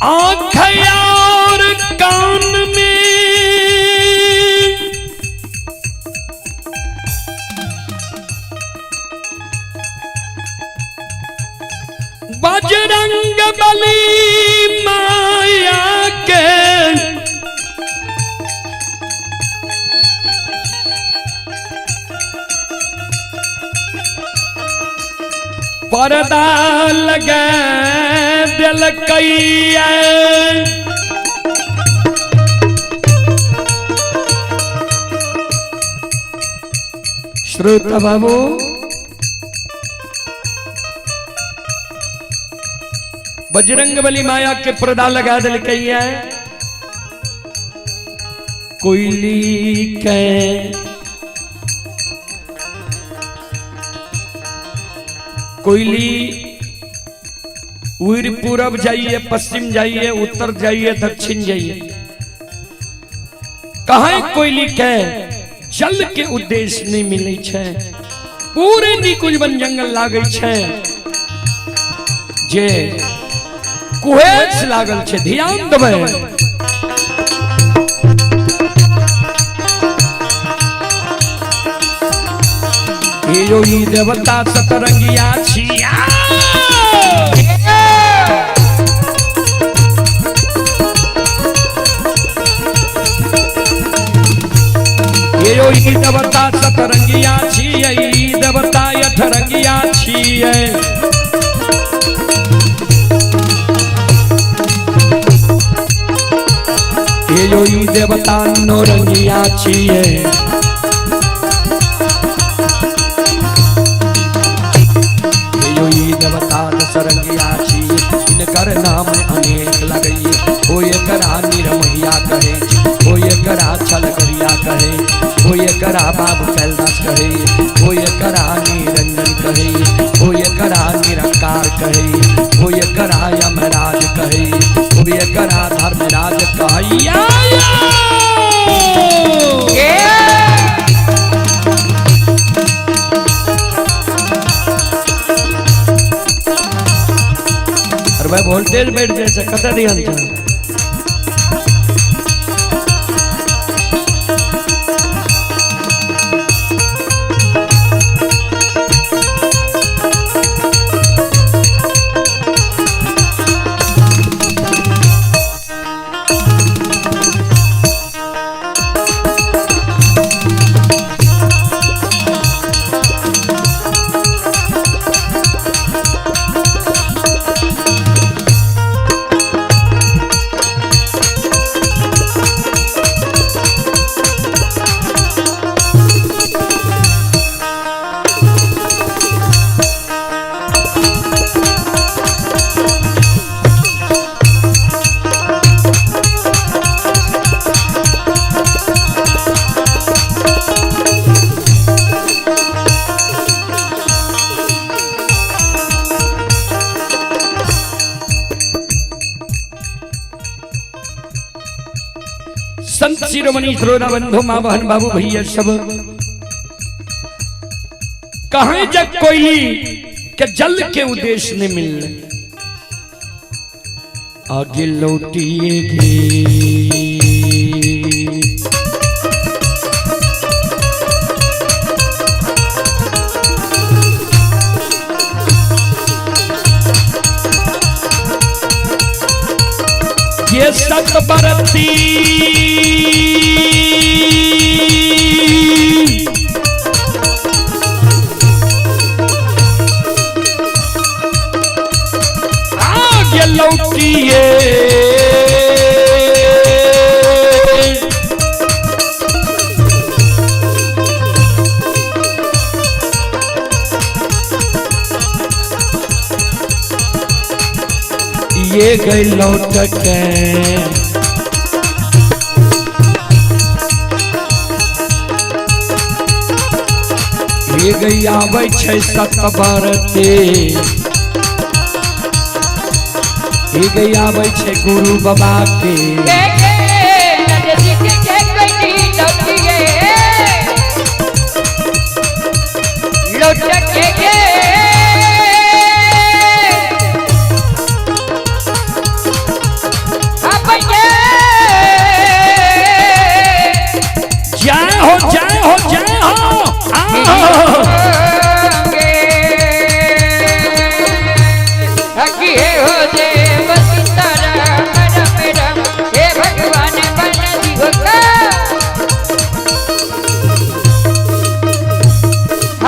आँख और कान में बजरंग बली माया के पर्दा लगा दिल कैया। श्रोता बाबू बजरंग बली माया के पर्दा लगा दिल कैया। कोयली के कोयली उर पूरब जाइए, पश्चिम जाइए, उत्तर जाइए, दक्षिण जाइए, कहाँ कोयली के जल के उद्देश्य नहीं मिले छे। पूरे निकुंज वन जंगल लागे छे जे कुहेस लागल छे। ध्यान देबै यो ई देवता सतरंगिया छिया यो ई देवता सतरंगिया छियै ई देवता अठरंगिया छियै यो ई देवता नौरंगिया छियै देवता दशरंगिया छियै इनकर नाम अनेक लगैये ओ एकरा निरमहिया कहे ओ एकरा छलगरिया कहे ओ एकरा बाबू कैलाश कहे ओ एकरा निरंजन कहे ओ एकरा निरंकार कहे ओ एकरा यमराज कहे ओ एकरा धर्मराज कहैया भाई वोल्टेज बैठ जैसे कता ध्यान था संत शिरोमणि श्रोता बंधु मां बहन बाबू भैया सब कहां जग कोयली के जल के उद्देश्य ने मिलने आगे लौटिएगी ये सत बरती आगे लौटिए ये गई लौट के ये गई आबै छै सत बरते ये गई आबै छै गुरु बाबा के लौट के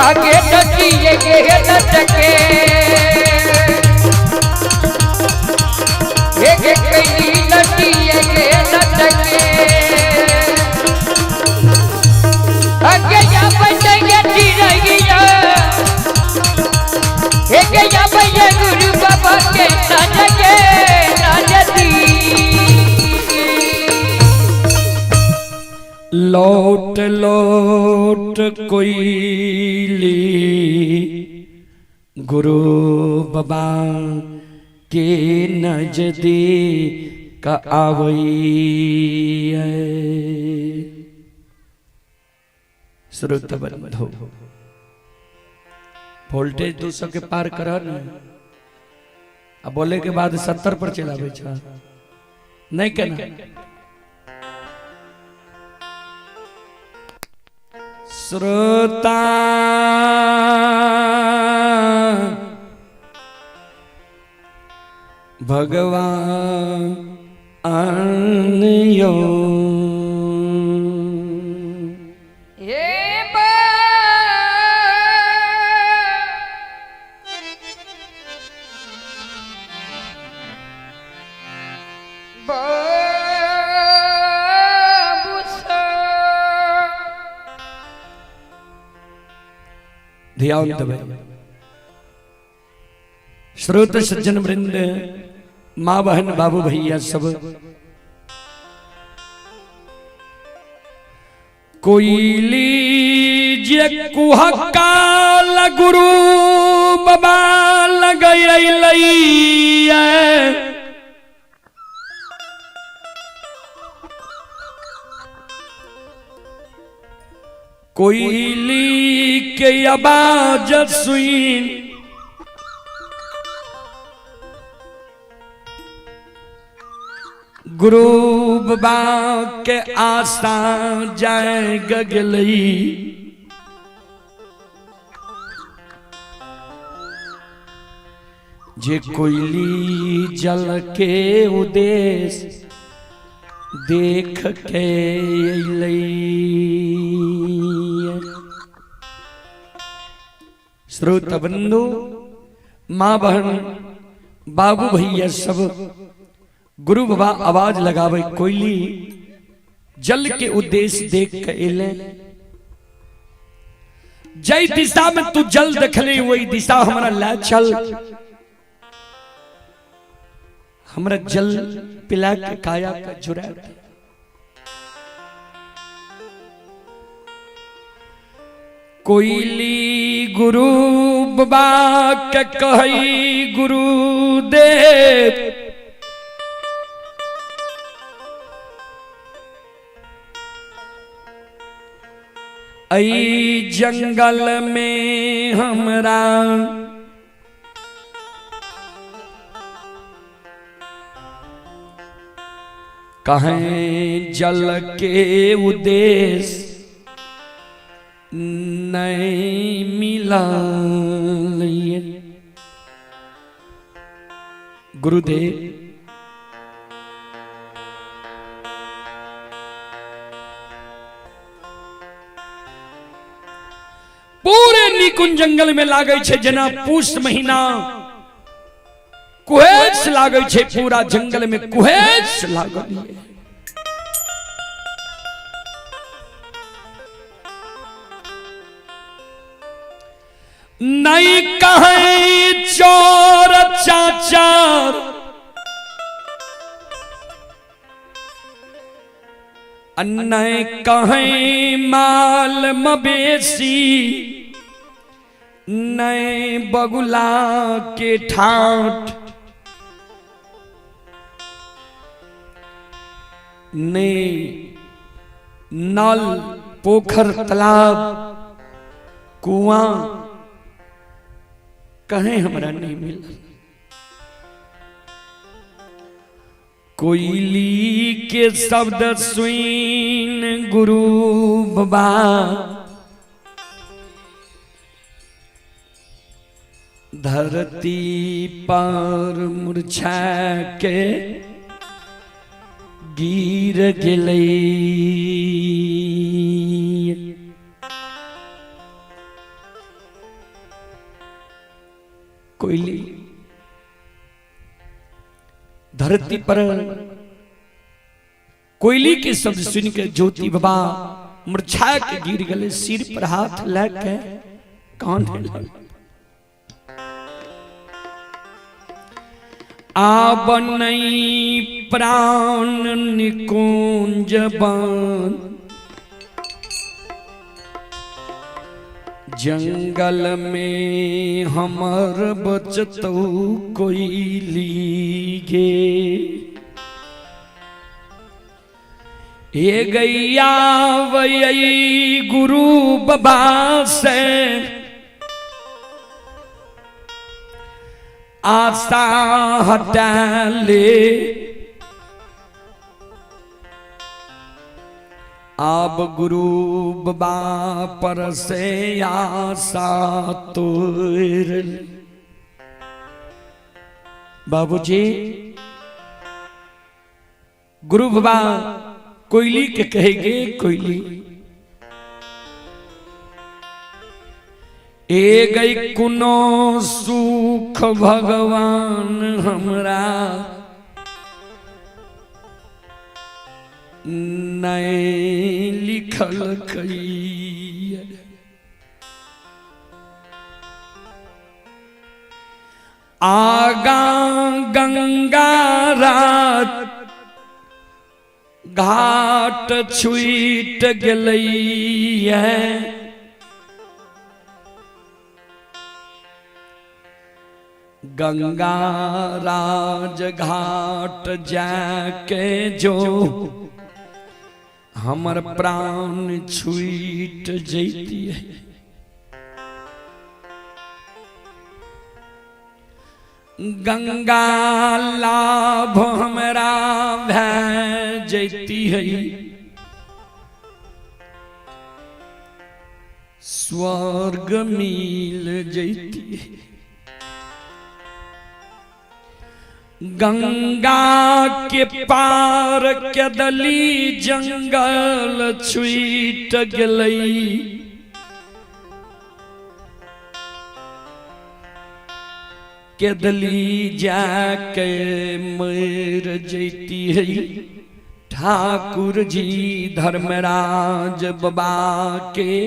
आगे लौटिए लटके लौटिए लटके आगे जा बचेंगे गुरु बाबा के नाचके नाचती लौट लौट कोयली गुरु बाबा के नजदीक आवई श्रोता बंधु वोल्टेज 200 के पार कर न, अब बोले के बाद 70 पर चलावे छा नहीं कहना। श्रोता भगवान आनयो ध्यान दबे। श्रोत सज्जन वृंद, माँ बहन बाबू भैया सब, कोयली जे कुहकाल गुरु बाबा लगई कोयली के आवाज सुन गुरु बाबा के आस्था जाए गगलई। जे कोयली जल के उद्देश्य देख के श्रोता बंधु, माँ बहन बाबू भैया सब, गुरु बाबा आवाज लगावे कोयली जल के उद्देश्य देख के एले। जय दिशा में तू जल देखले वही दिशा हमारा ला चल, हमरा जल पिला के काया का जुड़ा। कोयली गुरु बाबा के कही गुरुदेव, आई जंगल में हमरा कहें जल के उद्देश्य नहीं मिला। गुरुदेव पूरे निकुंज जंगल में लागे छे जना पूष महीना कुहेस लागे छे, पूरा जंगल में कुहेस लागल है। नहीं कहे चोर चाचार, नहीं कहे माल मवेशी, नहीं बगुला के ठाठ, नहीं नल पोखर तालाब कुआं कहीं हमरा नहीं मिला। कोयली के शब्द सुन गुरु बाबा धरती पर मुरझा के गिर गेलै। कोयली धरती पर कोयली के शब्द सुन के ज्योति बाबा मुरझा के गिर गए, सिर पर हाथ लेके कांधे लगे। आब नहीं प्राण निकुंज बन, जंगल में हमर बचतौ कोयली गे। ये गैया वही गुरु बाबा से आशा हटा ले, अब गुरु बाबा पर से आशा तोड़। बाबूजी गुरु बाबा कोयली के कहेंगे, कोयली ए गई कुनो सुख भगवान हमरा, नए लिखल कई। आगा गंगा रात घाट छूट गई है, गंगा राज घाट जाके जो हमर प्राण छूट जैती है। गंगा लाभ हमरा भै जैती है, स्वर्ग मिल जैती है। गंगा के पार के दली जंगल छूट गई, के दली जाके मर जैती है। ठाकुर जी धर्मराज बाबा के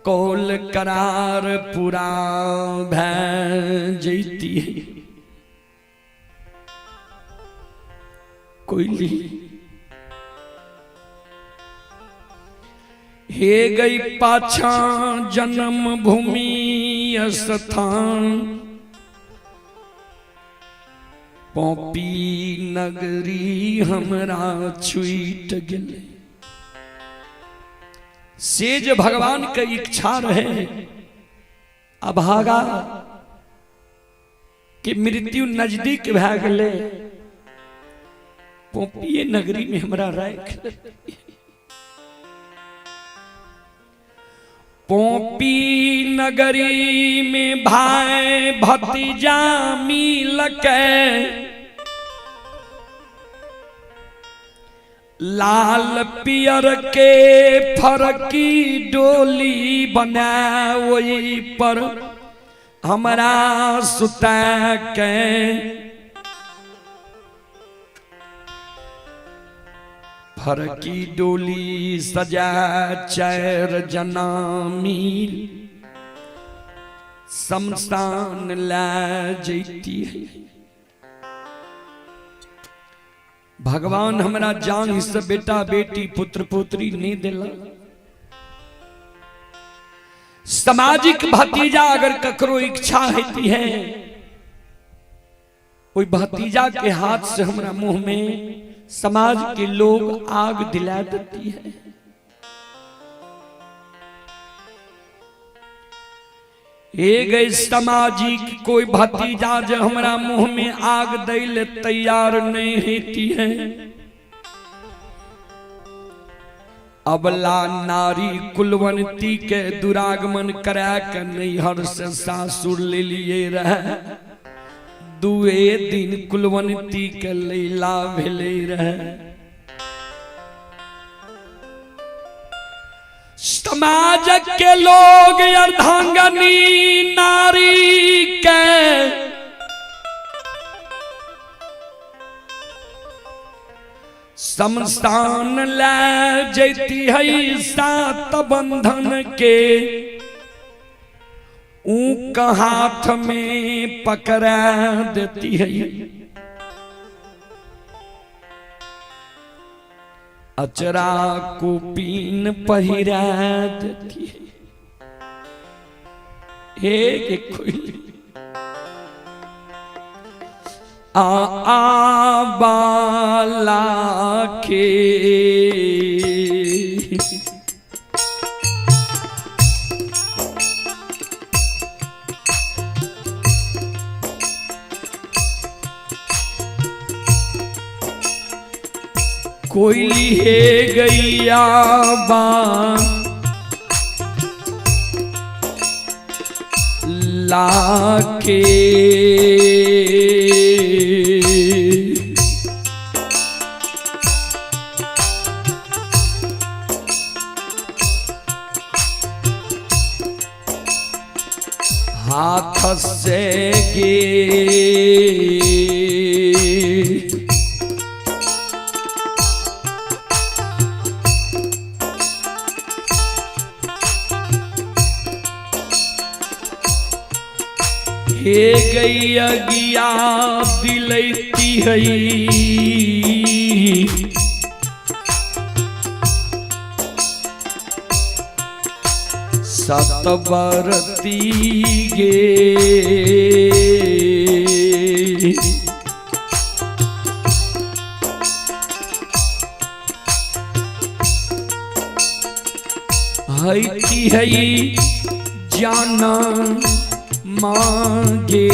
कौल करार पूरा भै जैती है। कोयली हे गई पाछा जन्म भूमि स्थान, पौपी नगरी हमरा छूट गले। सेज भगवान के इच्छा रहे अभागा कि मृत्यु नजदीक भै गले, पोपिये नगरी में हमरा राख। पोपी नगरी में भाई भतीजा मिल के, लाल पियर के फरकी डोली बना, वही पर हमरा सुता के फरकी डोली सजा चैर जना मिल, शमशान ला जैती है। भगवान हमरा जान से बेटा बेटी पुत्र पुत्री नहीं दिला। सामाजिक भतीजा अगर ककरो इच्छा होती है, कोई भतीजा के हाथ से हमरा मुंह में समाज के लोग आग दिला देती है। गई सामाजिक कोई भतीजा जो हमारा मुंह में आग दैले तैयार नहीं होती है। अबला नारी कुलवंती के दुरागमन करा के नैहर से सासुर ले लिए रहे, दुए दिन कुलवंती के लैला भेले रहे। समाज के लोग अर्धांगनी नारी के शमशान ले जैती है सात बंधन के, ऊक हाथ में पकड़ा देती है। अचरा को पीन पहिरा देती है। एक कोई बाला के कोयली है गैया बान लाके हाथ से गे हे गैया गिया दिलैती हई सतबरती गे हईती हई जाना मांगे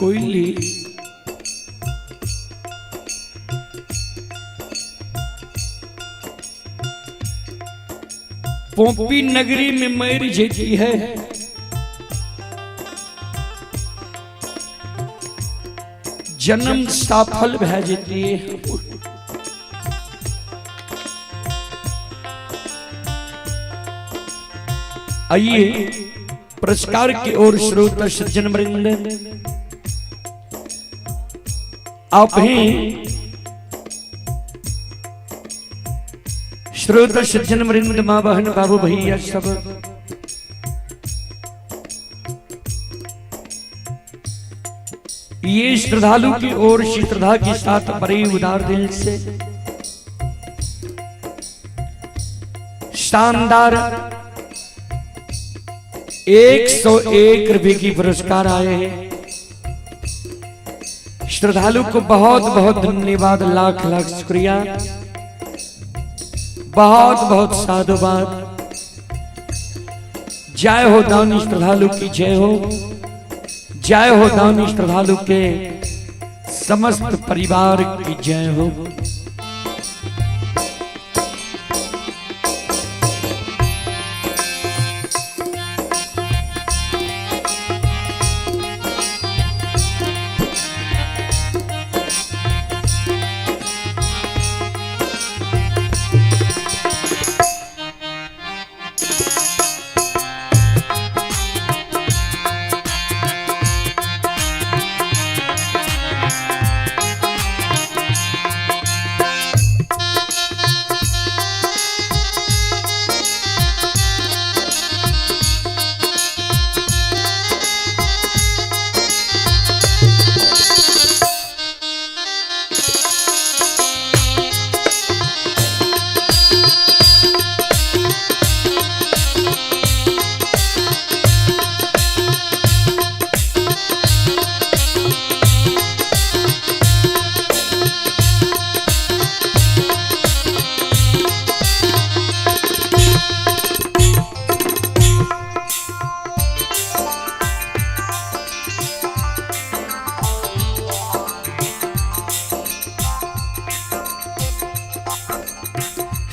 कोयली पोपी नगरी में मर जेती है, जन्म सफल भै जेती है। आइए पुरस्कार की ओर श्रोता सज्जन वृंद आप हैं श्रोता सज्जन वृंद मां बहन बाबू भैया सब ये श्रद्धालु की ओर श्रद्धा के साथ बड़े उदार दिल से शानदार 101 रुपए की पुरस्कार आए हैं। श्रद्धालु को बहुत बहुत धन्यवाद, लाख लाख शुक्रिया, बहुत बहुत साधुवाद। जय हो दानी श्रद्धालु की जय हो, जय हो दानी श्रद्धालु के समस्त परिवार की जय हो।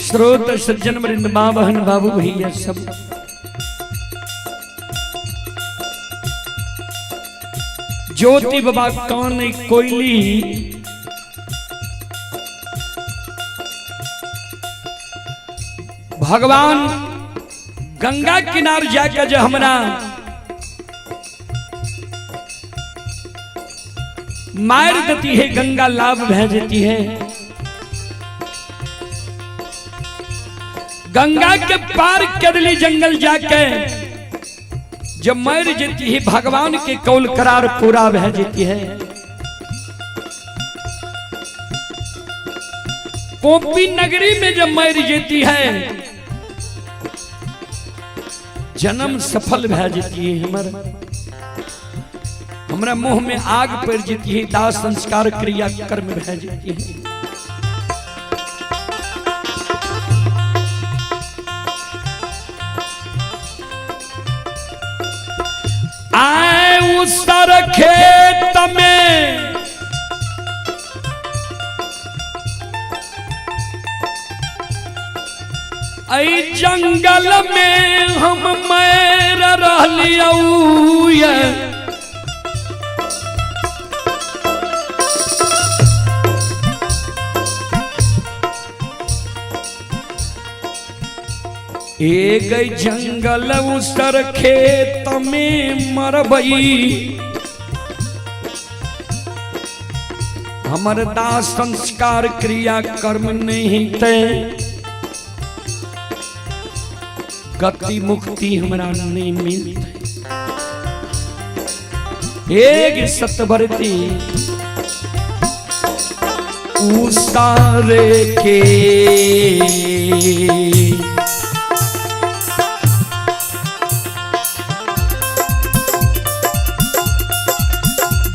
श्रोत सज्जन वृंद मां बहन बाबू भैया सब ज्योति बाबा कान कोयली भगवान गंगा किनार जाकर जो हमारा मार देती है, गंगा लाभ भेज देती है। गंगा के पार केरली जंगल जाके जब मर जाती है, भगवान के कौल करार पूरा बह जाती है। कोपी नगरी में जब मर जाती है, जन्म सफल बह जाती है। हमारा मुंह में आग पड़ जाती है, दाह संस्कार क्रिया कर्म बह जाती है। आए उसर खेत में आई जंगल में हम मैर रहलिया एक जंगल उसर खेत में मरबई, हमर दाह संस्कार क्रिया कर्म नहीं ते गति मुक्ति हमरा नहीं मिलते। एक सतभरती उसारे के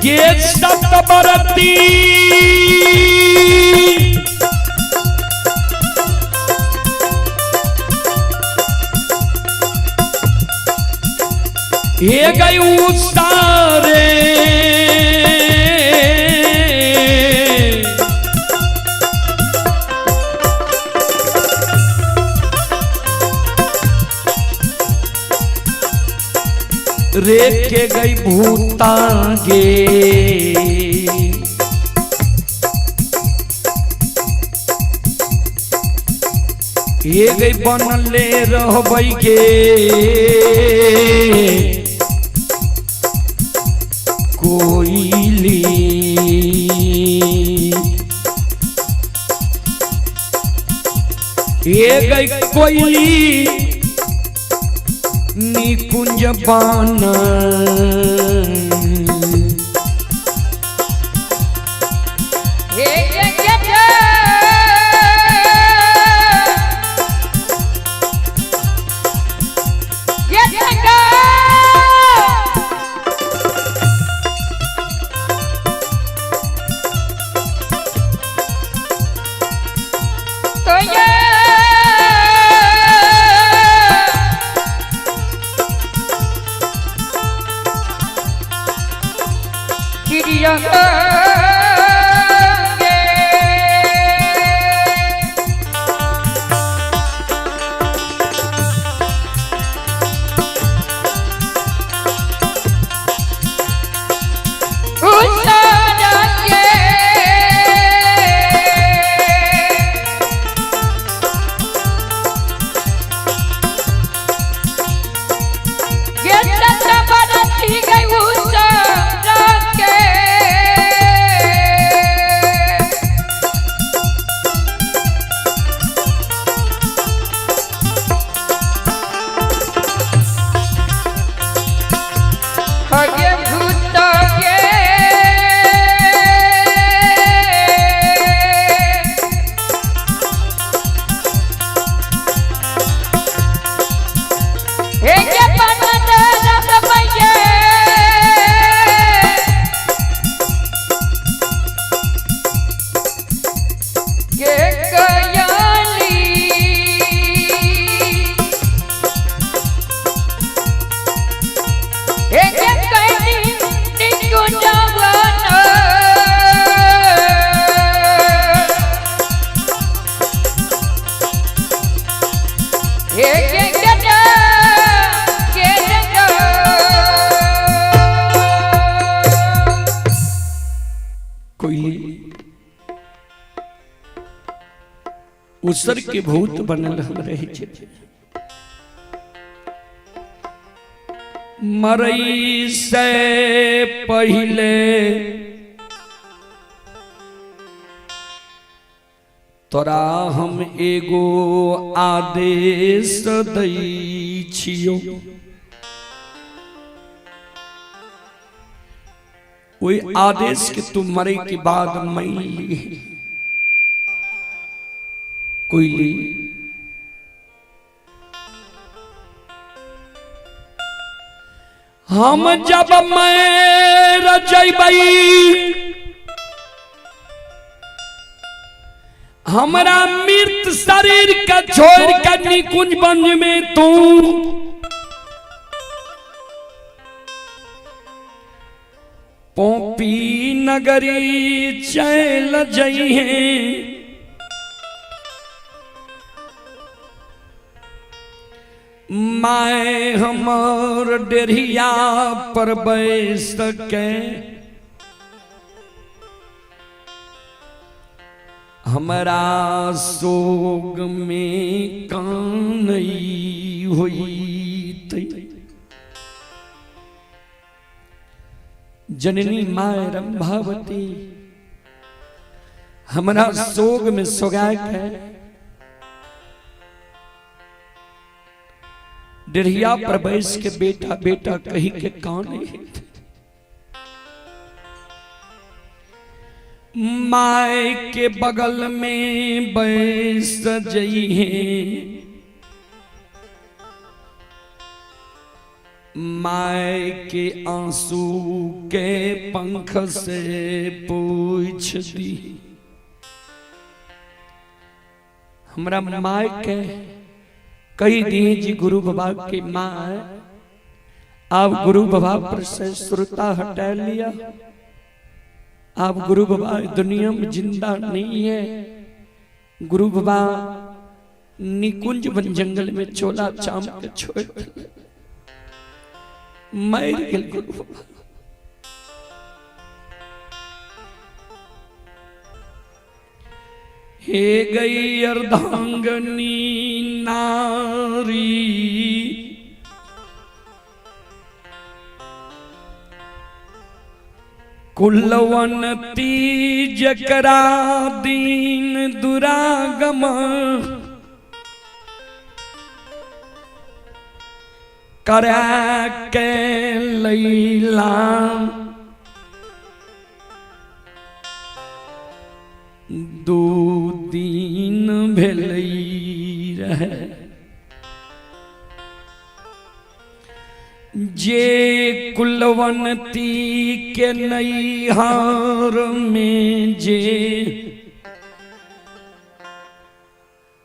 ये सतभरती ये गई उसारे रे के गई भूतांगे ये गई बनले रहबई गे कोयली ये गई कोयली निकुंज बान उसर के भूत बनल हम रहे छे मरई से पहले तोरा हम एगो आदेश दई छियो वही आदेश के तू मरे के बाद मैं ली कोयली हम जब मैं रजबई हमारा मृत शरीर का छोड़ कर निकुंज वन में तू पोपी नगरी चल जई है मैं हमर डेरिया पर बैस के हमारा सोग में कानई हुई जननी माय रंभावती हमारा सोग में सोगाक है डेरिया पर बैस के बेटा बेटा कही के कान माय के बगल में बैस जई है माय के आंसू के पंख से पूछ दी हमरा माय के कई दी जी गुरु बाबा की माँ आप गुरु बाबा पर से श्रोता हटा लिया आप गुरु बाबा दुनिया में जिंदा नहीं है गुरु बाबा निकुंज वन जंगल में चोला चाम के छोड़ मर गए गुरु बाबा हे गई अर्धांगनी नारी कुलवंती जकरा दीन दुरागम करा के लैला दू दिन भेलै रहे जे कुलवंती के नैहर में जे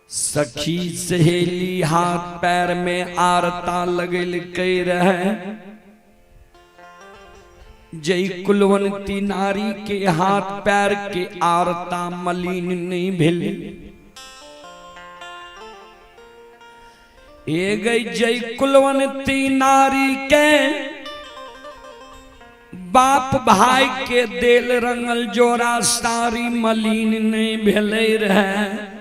सखी सहेली हाथ पैर में आरता लगल कई रहे जय कुलवंती नारी के हाथ पैर के आरता मलिन नहीं भेल ए गई जय कुलवंती नारी के बाप भाई के देल रंगल जोरा सारी मलिन नहीं भेले रहे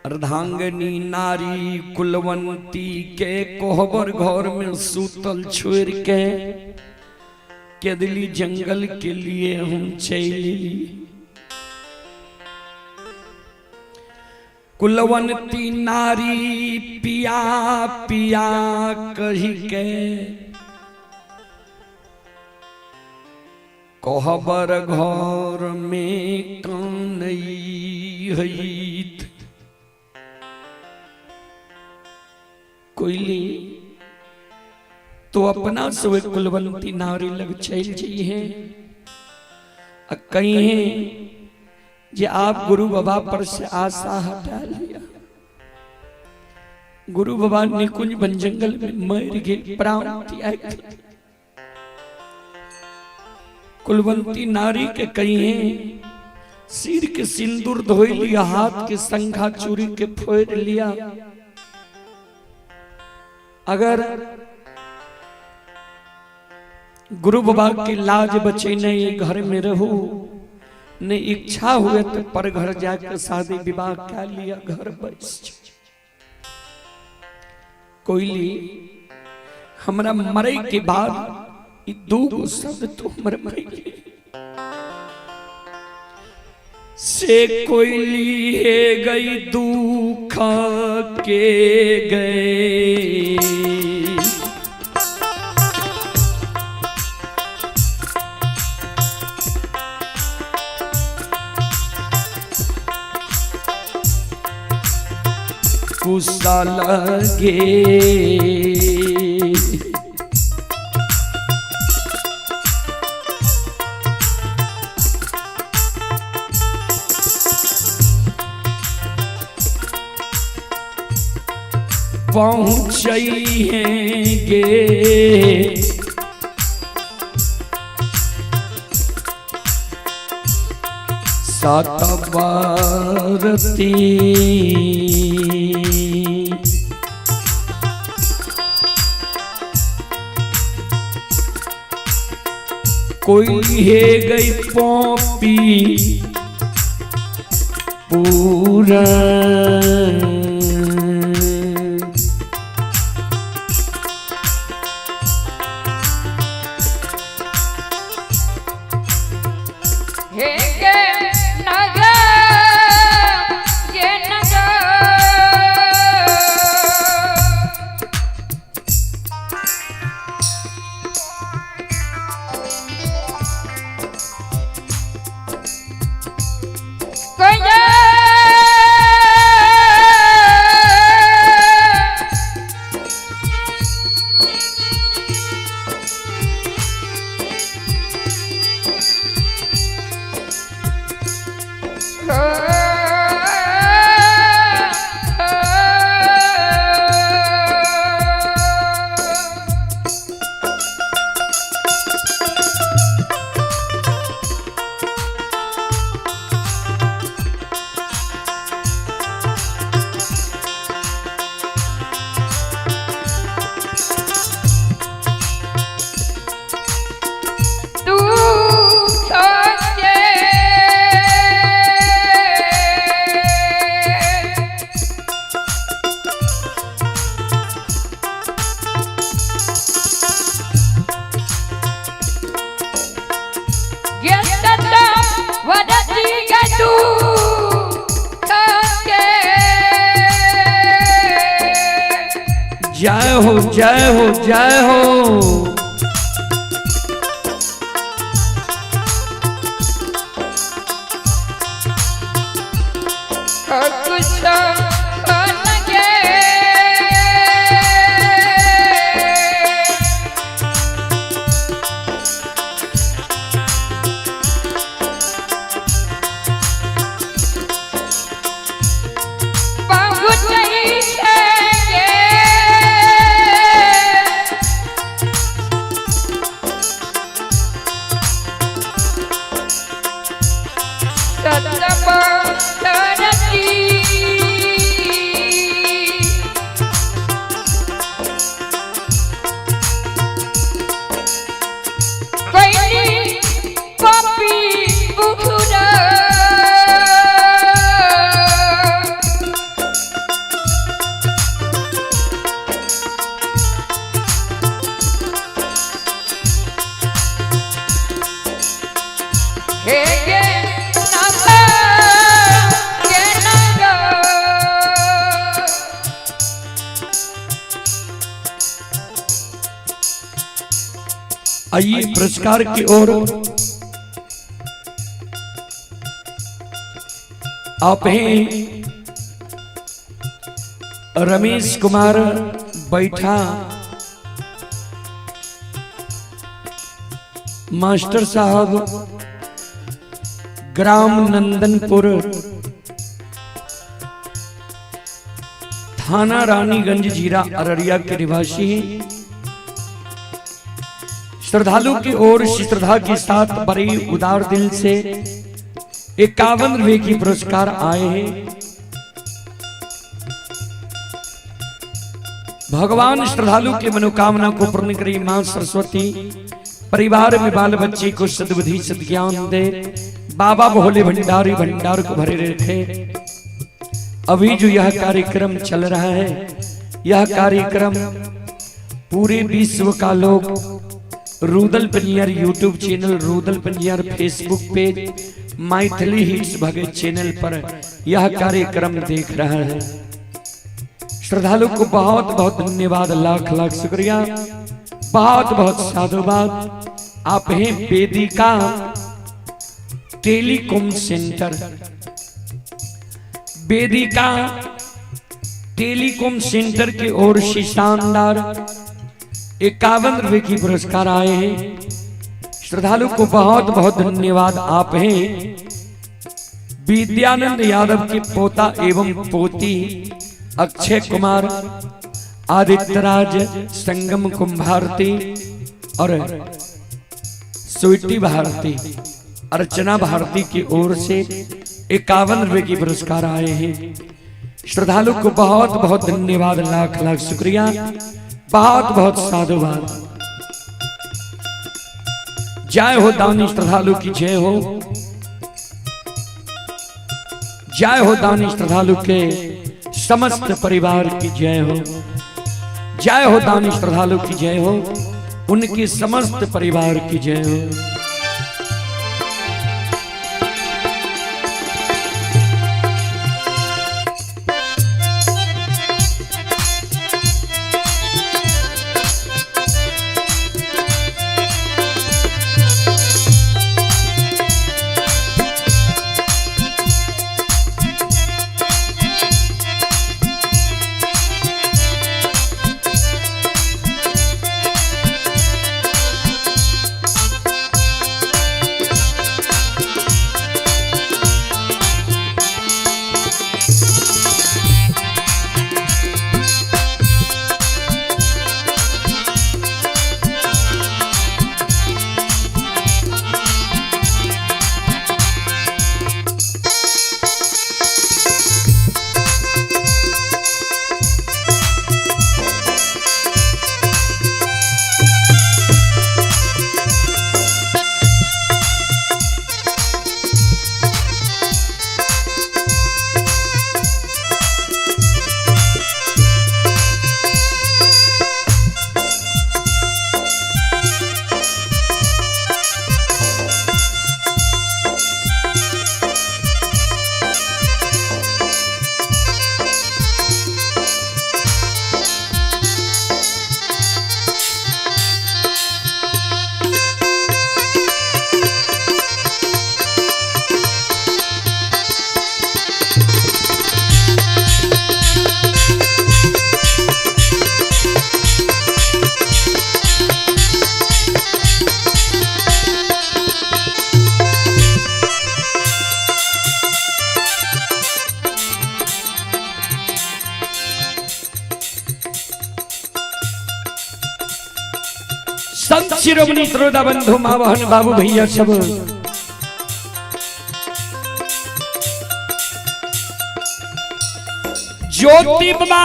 अर्धांगनी नारी कुलवंती के कोहबर घर में सूतल छोड़ के दिल्ली जंगल के लिए हम चली कुलवंती नारी पिया पिया कही के कोहबर घर में कानई हईत कोयली तो अपना से कुलवंती नारी लग चल जी है कहीं है जे आप गुरु बाबा पर से आशा हटा लिया गुरु बाबा निकुंज बन जंगल में मर गए प्राण त्याग कुलवंती नारी के कहीं है सिर के सिंदूर धोई लिया हाथ के संघा चूरी के फोड़ लिया अगर गुरु बाबा की लाज बचे नहीं घर में रहूं ने इच्छा हुए तो पर घर जाकर शादी विवाह कर लिया घर बस कोयली हमरा मरे के बाद दो शब्द तो मर से कोयली है गई दुख के गए कुशल गे पहुँचेंगे सतवर्ती कोई है गई पौपी पूरा जय हो जय हो जय हो। आइए पुरस्कार की ओर आप हैं रमेश कुमार बैठा, मास्टर साहब ग्राम नंदनपुर, थाना रानीगंज, जिला अररिया के निवासी हैं। श्रद्धालु की ओर श्रद्धा के साथ बड़े उदार दिल से 51 रुपए की पुरस्कार आए हैं। भगवान श्रद्धालु के मनोकामना को पूर्ण करी मां सरस्वती, परिवार में बाल बच्चे को सद्बुद्धि सद्ज्ञान दे, बाबा भोले भंडारी भंडार को भरे रखे। अभी जो यह कार्यक्रम चल रहा है, यह कार्यक्रम पूरे विश्व का लोग Rudal Panjiyar YouTube channel, Rudal Panjiyar Facebook page, Maithili hits Bhagat channel पर यह कार्यक्रम देख रहा है। श्रद्धालु को बहुत बहुत धन्यवाद, लाख लाख शुक्रिया, बहुत बहुत साधुवाद। आप हैं वेदिका टेलीकॉम सेंटर, वेदिका टेलीकॉम सेंटर की ओर से शानदार 51 रुपए की पुरस्कार आए हैं। श्रद्धालु को बहुत बहुत धन्यवाद। आप हैं विद्यानंद यादव के पोता एवं पोती अक्षय कुमार, आदित्यराज, संगम कुंभारती और स्वीटी भारती, अर्चना भारती की ओर से 51 रुपए की पुरस्कार आए हैं। श्रद्धालु को बहुत बहुत धन्यवाद, लाख लाख शुक्रिया, बहुत बहुत साधुवाद। जय हो दानी श्रद्धालु की जय हो, जय हो दानी श्रद्धालु के समस्त परिवार की जय हो, जय हो दानी श्रद्धालु की जय हो, उनके समस्त परिवार की जय हो। संत शिरोमणि श्रोता बंधु माँ बहन बाबू भैया सब ज्योति बाबा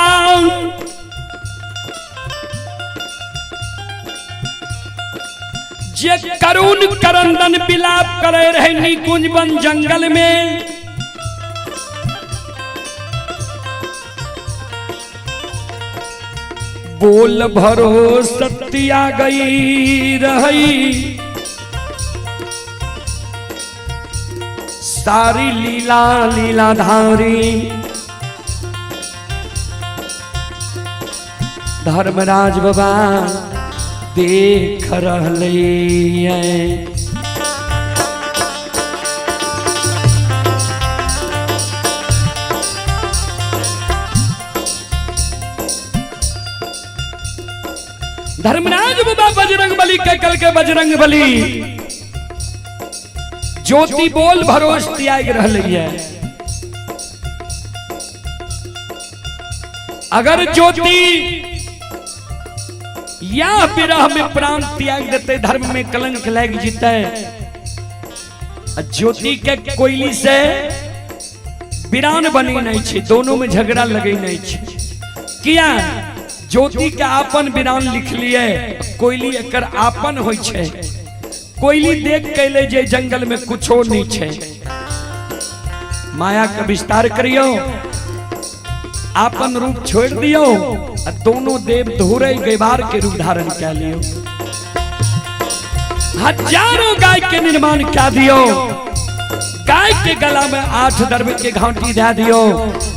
जे करुण करंदन विलाप करे रहे निकुंज वन जंगल में बोल भरो सत्या गई रही सारी लीला लीलाधारी धर्मराज बाबा देख रहले हैं। धर्मराज बाबा बजरंग बली के कल के बजरंग बली ज्योति बोल भरोस त्याग रहले है। अगर ज्योति या विरह में प्राण त्याग देते धर्म में कलंक लग जीते। ज्योति के कोयली से वीरान बनी नहीं छे, दोनों में झगड़ा लगे नहीं छे। किया ज्योति के आपन वीरान लिख लिए, कोयली एकर आपन होय छे। कोयली देख के ले जे जंगल में कुछो नहीं छे। माया का विस्तार करियो, आपन रूप छोड़ दियो, दोनों देव धोरे गेबार के रूप धारण कर लियो। हजारों गाय के निर्माण कर दियो, गाय के गला में 8 दर्भ के घंटी दे दियो,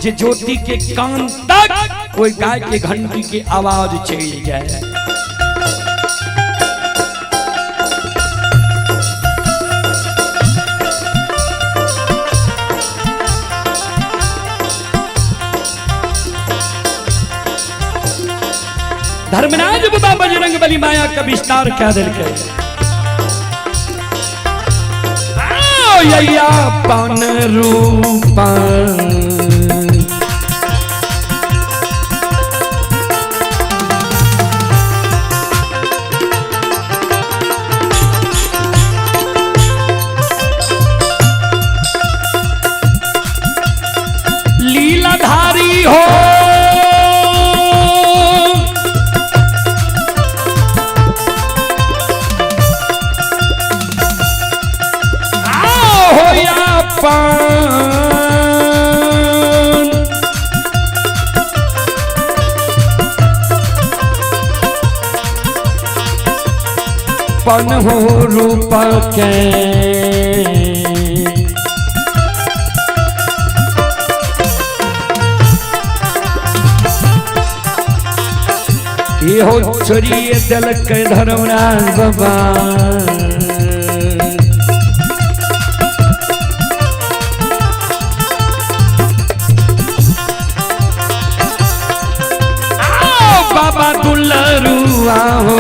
जे ज्योति के कान तक कोई गाय के घंटी की आवाज चली जाए। धर्मराज बाबा बजरंग बली माया का विस्तार क्या दिल के या पान रूपा लीलाधारी हो पन हो रूप के ये हो छोड़िए दिल के धर्मराज बाबा बाबा दुल्लरुआ हो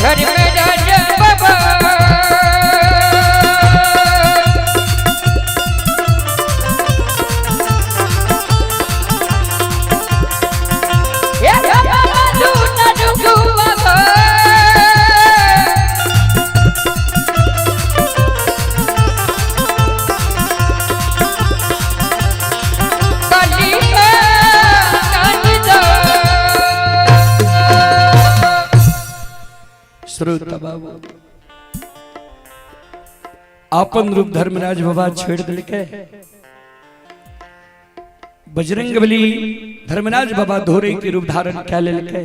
घर में श्रोता बाबू अपन रूप धर्मराज बाबा छेड़ दिल के बजरंग बली धर्मराज बाबा धोरे के रूप धारण क्या लेके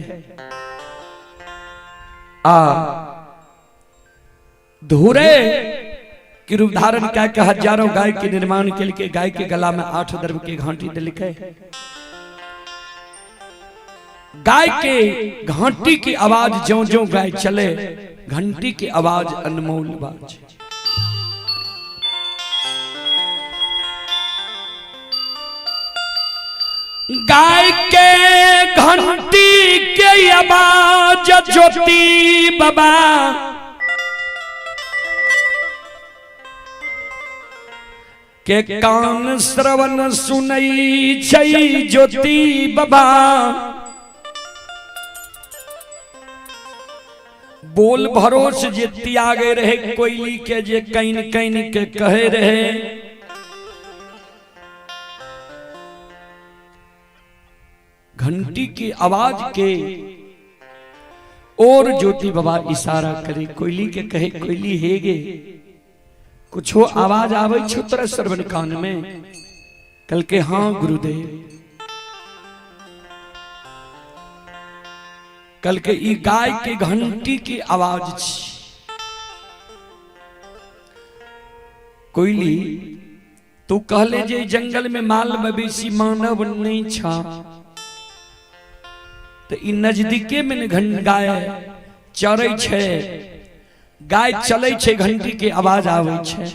धोरे के रूप धारण क्या के हजारों गाय के निर्माण के लिए गाय के गला में 8 दर्भ की घंटी दिलके गाय के घंटी की आवाज ज्यों ज्यों गाय चले घंटी की आवाज अनमोल बाज गाय के घंटी के आवाज ज्योति बाबा के कान श्रवण सुनई छई ज्योति बाबा बोल भरोस जे त्यागे रहे कोयली के जे कैन कैन के कहे रहे घंटी की आवाज के और ज्योति बाबा इशारा करे कोयली के कहे कोयली हेगे कुछ आवाज आवे छुत्र श्रवण कान में कल के हाँ गुरुदेव कल के ई गाय के घंटी की आवाज कोयली तू कहले जे जंगल में माल मवेशी मानव नहीं छा तो ई नजदीके में गाय चरे छे गाय चले छे घंटी के आवाज आवे छे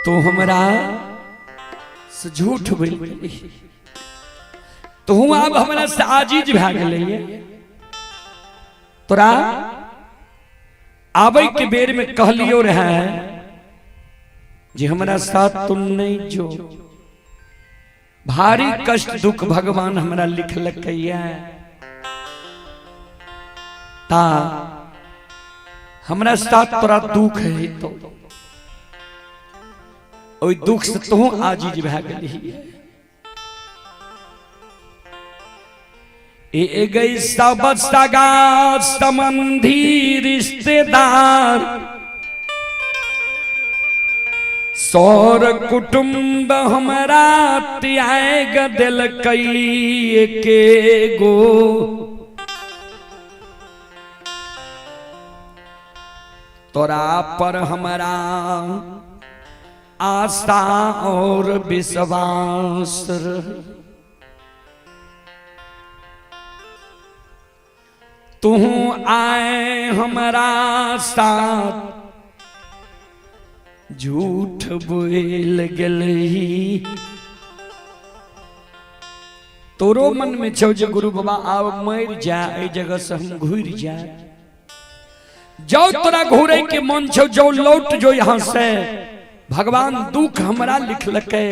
तो हमरा से झूठ बोली तो हूँ अब हमारा से आजीज भै गए तोरा आबे के बेर में कहलियो रहे जे हमारा साथ तुम नहीं जो भारी कष्ट दुख भगवान हमारा लिखल ता हमारा साथ तोरा दुख है तो ओई दुख से तू आजीज भै गई ए गई सब सगा संबंधी रिश्तेदार सौर कुटुंब हमारा त्याग दिल कई के गो तोरा पर हमारा आस्था और विश्वास तू आए हमारा साथ झूठ बोल गई तोरो मन में छो जे गुरु बाबा आब मर जाए जगह से हम घूर जाए जाओ तोरा घूरे के मन छो जो लौट जो यहाँ से भगवान दुख हमारा लिखलके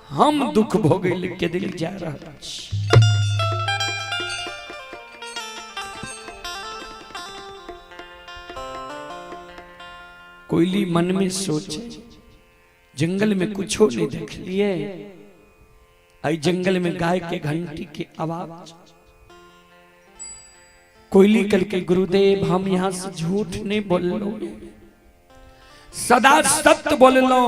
हम दुख भोगे लिख के दिल जा रहा कोयली मन में सोचे जंगल में कुछ नहीं देख लिए आई जंगल में गाय के घंटी की आवाज कोयली कल के गुरुदेव हम यहाँ से झूठ नहीं बोल लो सदा सत्य बोल लो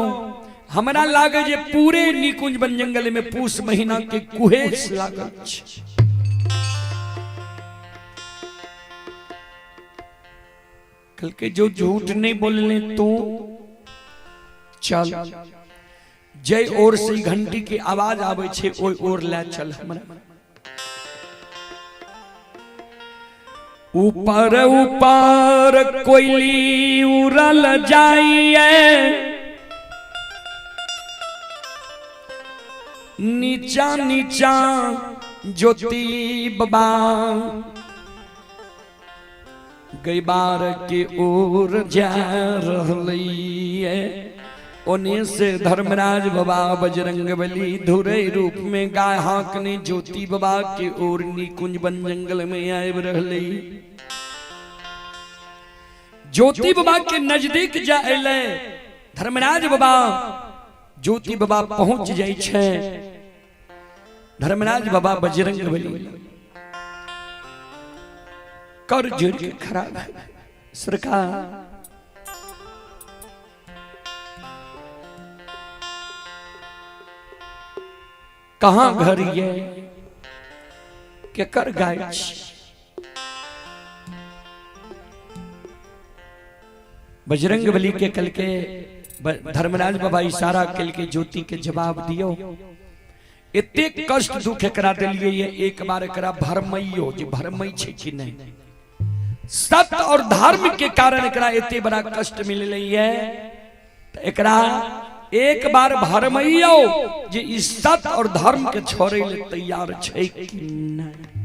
हमारा लागे जे पूरे निकुंज बन जंगल में पूस महीना के कुहेस लागत कल के जो झूठ नहीं बोलने तो चल जय और से घंटी की आवाज आवे छे ओय और ले चल हमरा ऊपर ऊपर कोयली उड़ल जाइए नीचा नीचा ज्योति बाबा गई बार के ओर जा रही है ओने से धर्मराज बाबा बजरंग बली धुरे रूप में गाय हाकने ज्योति बाबा के ओर निकुंज बन जंगल में आए रहली ज्योति बाबा के नजदीक जाए धर्मराज बाबा ज्योति बाबा पहुंच जाए छे धर्मराज बाबा बजरंग बली कर जोड़ के खड़ा है सरकार। कहाँ घर ये के कर गाय बजरंगबली के कल के धर्मराज बाबा इशारा कल के ज्योति के जवाब दियो। इतने कष्ट दुख करा दिलिए ये एक बार करा भरमइयो जे भरमई छे कि नहीं। सत्य और धर्म के कारण एकरा इतने बड़ा कष्ट मिल रही है तो एकरा एक बार भरमइयो जे इस सत्य और धर्म के छोड़े ले तैयार छे कि नहीं।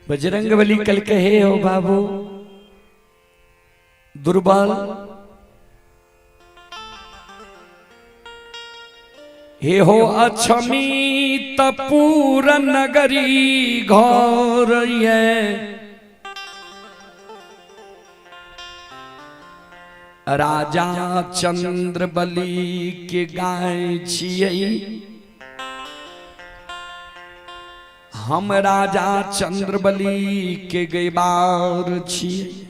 बजरंगबली कल कहे हो बाबू दुर्बल हे हो अछमी तपूर नगरी घर ये राजा चंद्रबली के गाय छियै। हम राजा चंद्रबली के गैबार छियै।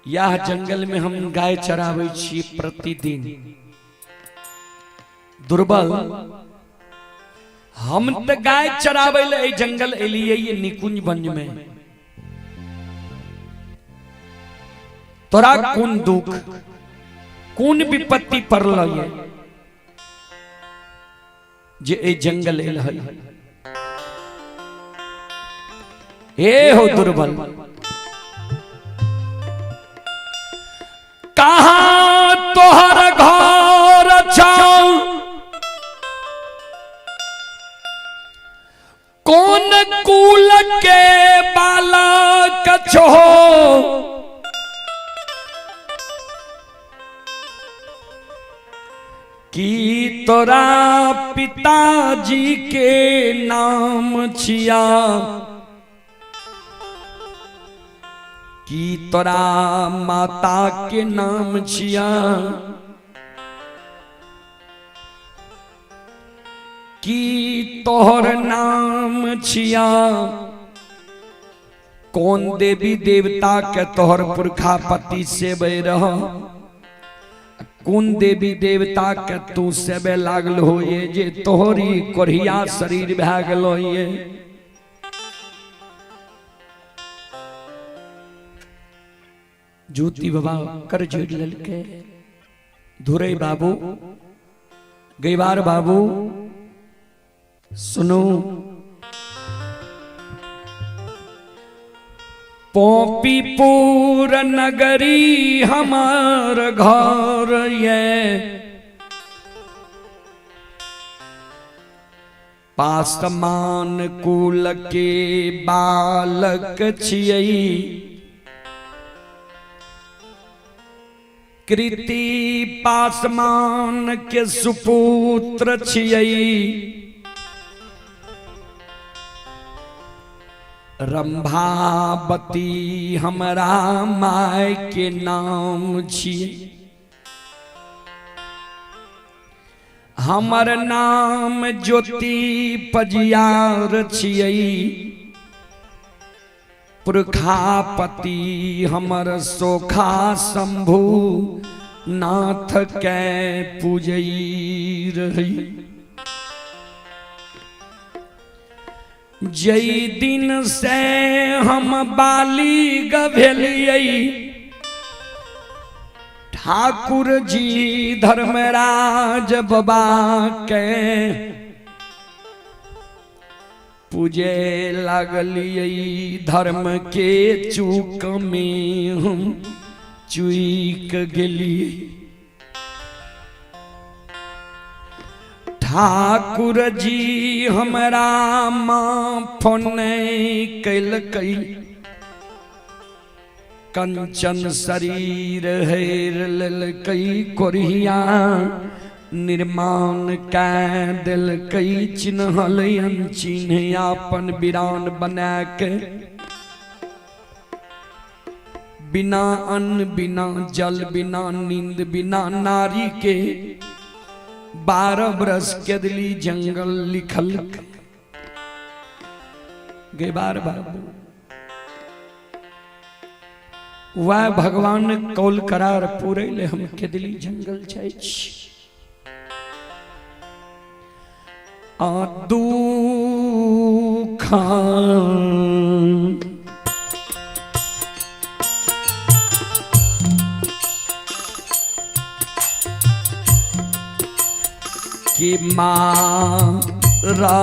यह जंगल में हम गाय चरावे छी प्रतिदिन। दुर्बल हम तो गाय चरावे ले जंगल एलिए ये निकुंज वन में। तोरा कौन दुख कौन विपत्ति पड़ल ये जे ए जंगल एल है। हे हो दुर्बल कहाँ तोहर घर छौ कौन कुल के बालक छो कि तोरा पिताजी के नाम छिया कि तोरा माता के नाम छिया कि तोहर नाम छिया कौन देवी देवता के तोहर पुरखा पति सेवे रह कौन देवी देवता के तू सेवे लागल हो ये जे तोहरी कोढ़िया शरीर भए गेलो ये। ज्योति बाबा कर जोड़ ललके धुरे बाबू गैबार बाबू सुनो पोपीपुर नगरी हमार घर ये पासमान कुल के बालक छियै। कृति पासमान के सुपुत्र छियै। रंभावती हमरा माय के नाम छियै। हमर नाम ज्योति पजियार छियै। पुरखापति हमर सोखा शंभु नाथ के पूजई रही। जय दिन से हम बाली गभेलियै ठाकुर जी धर्मराज बाबा के पूजे लागलियै। धर्म के चूक में हम चूक गेलियै। ठाकुर जी हमरा माफ नहीं कैलकै कंचन शरीर हेर लेलकै कोरिया निर्माण कै देलकै चिन्हल अनचिन्ह अपन वीरान बना के बिना अन्न बिना जल बिना नींद बिना नारी के 12 बरस के दिली जंगल लिखल गे बार बाबू वह भगवान कौल करार पूरे ले हम के दिली जंगल जाय छी आ दुखान कि मारा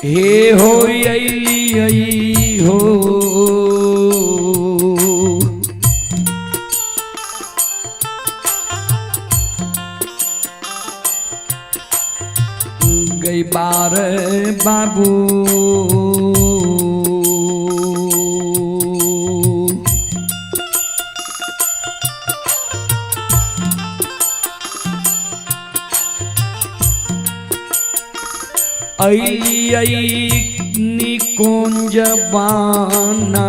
हे हो यही हो गई बार बाबू निकुंज बाना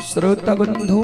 श्रोता बंधु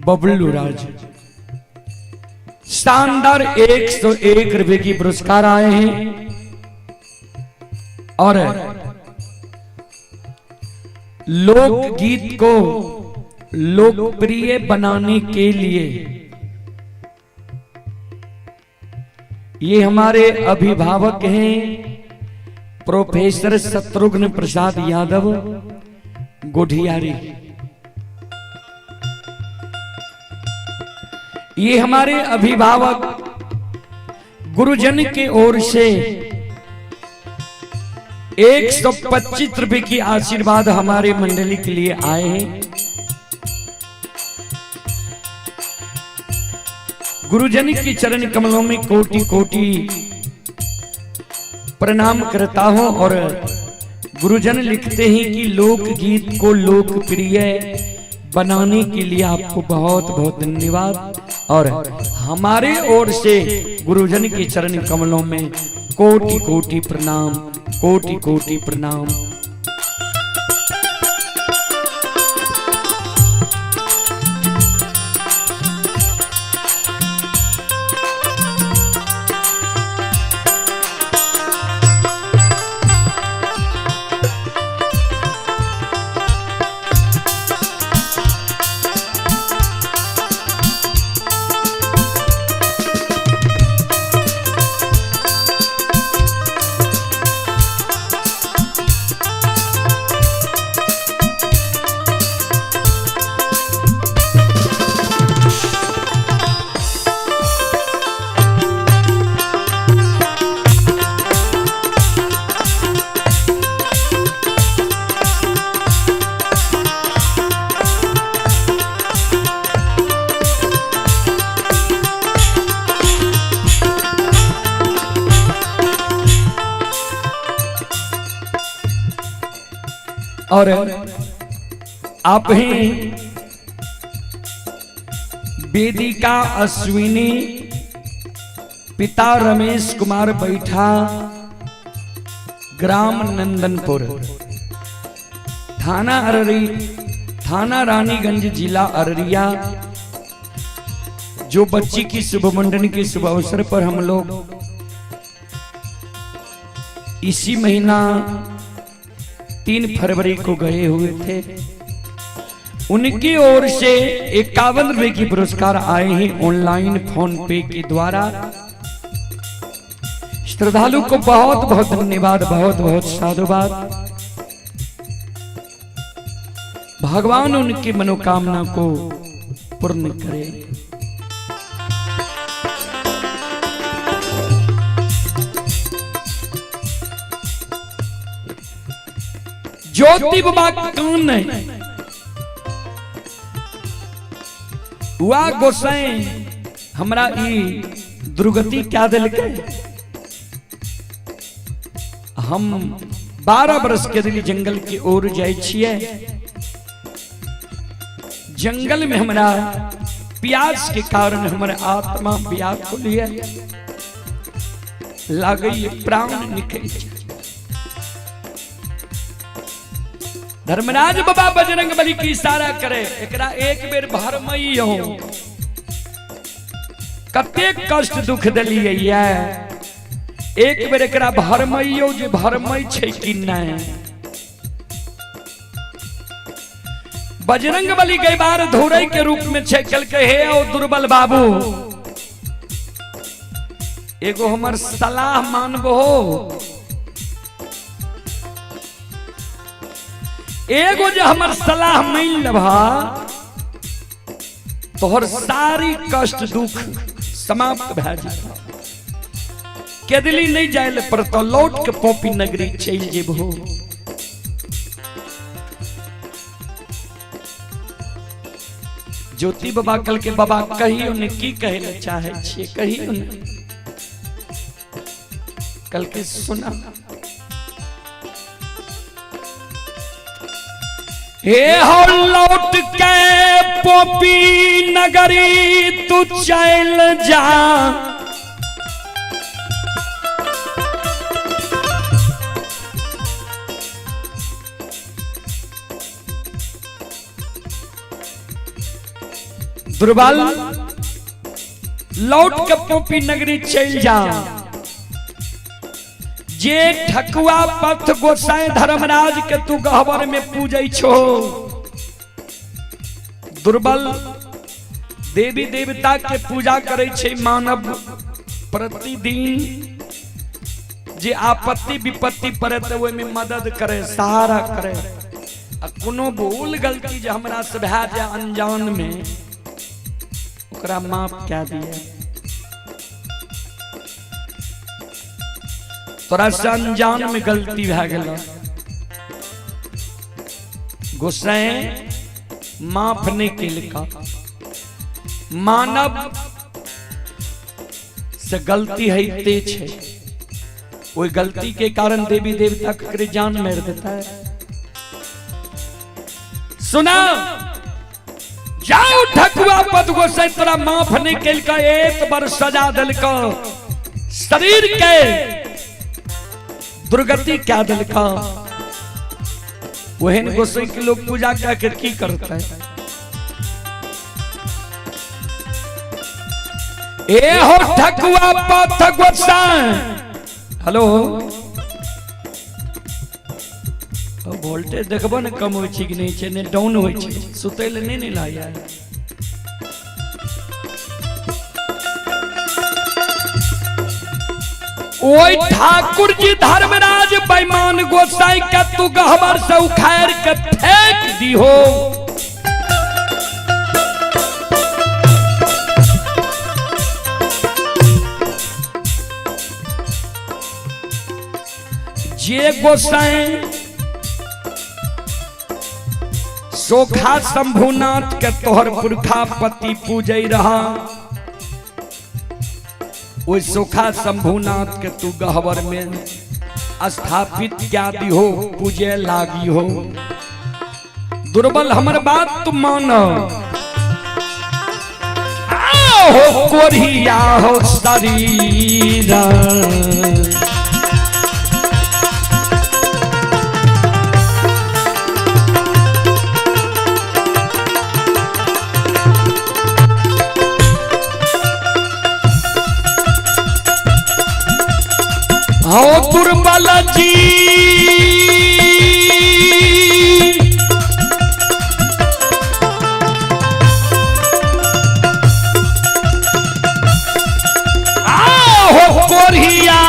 बबलू राज। शानदार 101 रुपए की पुरस्कार आए हैं और लोकगीत को लोकप्रिय बनाने के लिए ये हमारे अभिभावक हैं प्रोफेसर शत्रुघ्न प्रसाद यादव गोढ़ियारी। ये हमारे अभिभावक गुरुजन के ओर से 125 रुपए की आशीर्वाद हमारे मंडली के लिए आए हैं। गुरुजन की चरण कमलों में कोटि कोटि प्रणाम करता हूं। और गुरुजन लिखते हैं कि लोकगीत को लोकप्रिय बनाने के लिए आपको बहुत बहुत धन्यवाद। और हमारे ओर से गुरुजन के चरण कमलों में कोटि कोटि प्रणाम, कोटि कोटि प्रणाम। और आप हैं वेदिका अश्विनी, पिता रमेश कुमार बैठा, ग्राम नंदनपुर, थाना रानीगंज, जिला अररिया। जो बच्ची की शुभ मंडन के शुभ अवसर पर हम लोग इसी महीना 3 फरवरी को गए हुए थे, उनकी ओर से 51 रुपए की पुरस्कार आए हैं ऑनलाइन फोन पे के द्वारा। श्रद्धालु को बहुत बहुत धन्यवाद, बहुत बहुत साधुवाद। भगवान उनकी मनोकामना को पूर्ण करे। ज्योति बाबा कौन है? हुआ गोसाई हमरा ई दुर्गति क्या दिल के? हम 12 बरस के दिल जंगल की ओर जाए छिए। जंगल में हमरा प्यास के कारण हमारे आत्मा व्याकुल है, लागई प्राण निकल। धर्मराज बाबा बजरंग बली की इशारा करे, एकरा एक बेर भरमई हो, कते कष्ट दुख दिलिए, एक बेर एकरा भरमई हो जे भरमई छै कि नहीं। बजरंग बली कई बार धोरई के रूप में छे, कल के हे ओ दुर्बल बाबू, एगो हमर सलाह मानबो, एगो जो हमर सलाह मान लभा, तोहर सारी कष्ट दुख समाप्त भे जाता। केदली नहीं जाए पर तो लौट के पोपी नगरी चल जेबहो। ज्योति बाबा कल के बाबा कही उन्हें की कहे चाहे छे, कही उन्हें कल के सुना। हे हो लौट के पोपी नगरी तू चल जा, दुर्बल लौट के पोपी नगरी चल जा। जे ठकुआ पथ गोसाई धर्मराज के तू गहवर में पूजै छो। दुर्बल देवी देवता के पूजा करे छे मानव प्रतिदिन। जे आपत्ति विपत्ति पड़े तो वो में मदद करे, सहारा करे। आ कोनो भूल गलती जो हमरा से भै जाए अनजान में ओकरा माफ क्या दिए। तोरा से अनजान में गलती भै गेल, गोसाई माफ नहीं केलका। मानव से गलती है छे, वही गलती के कारण देवी देवता के जान मार देता है। सुना, जाओ ठकुआ पद गोसाई तोरा माफ नहीं केलका, एक बार सजा दिलका, शरीर के दुर्गति क्या दिलका। वहन गोसाई के लोग पूजा करके की करता है। ए हो ठकुआ पद गोसाई, हेलो वोल्टेज देखबो ने कम होय छै कि नहीं छै, ने डाउन होय छै, सुतै ले नहीं लाया। ओई ठाकुर जी धर्मराज बेईमान गोसाई के तू गहवर से उखाड़ के फेंक दिहो। जे गोसाई सोखा शंभुनाथ के तोहर पुरखा पति पूजै रहा, वो सोखा शंभुनाथ के तू गहवर में स्थापित क्या दी हो, पूजे लागी हो। दुर्बल हमर बात तुम मानो। आओ कोरिया हो शरीर, हो दुर्बल जी आओ कोरिया,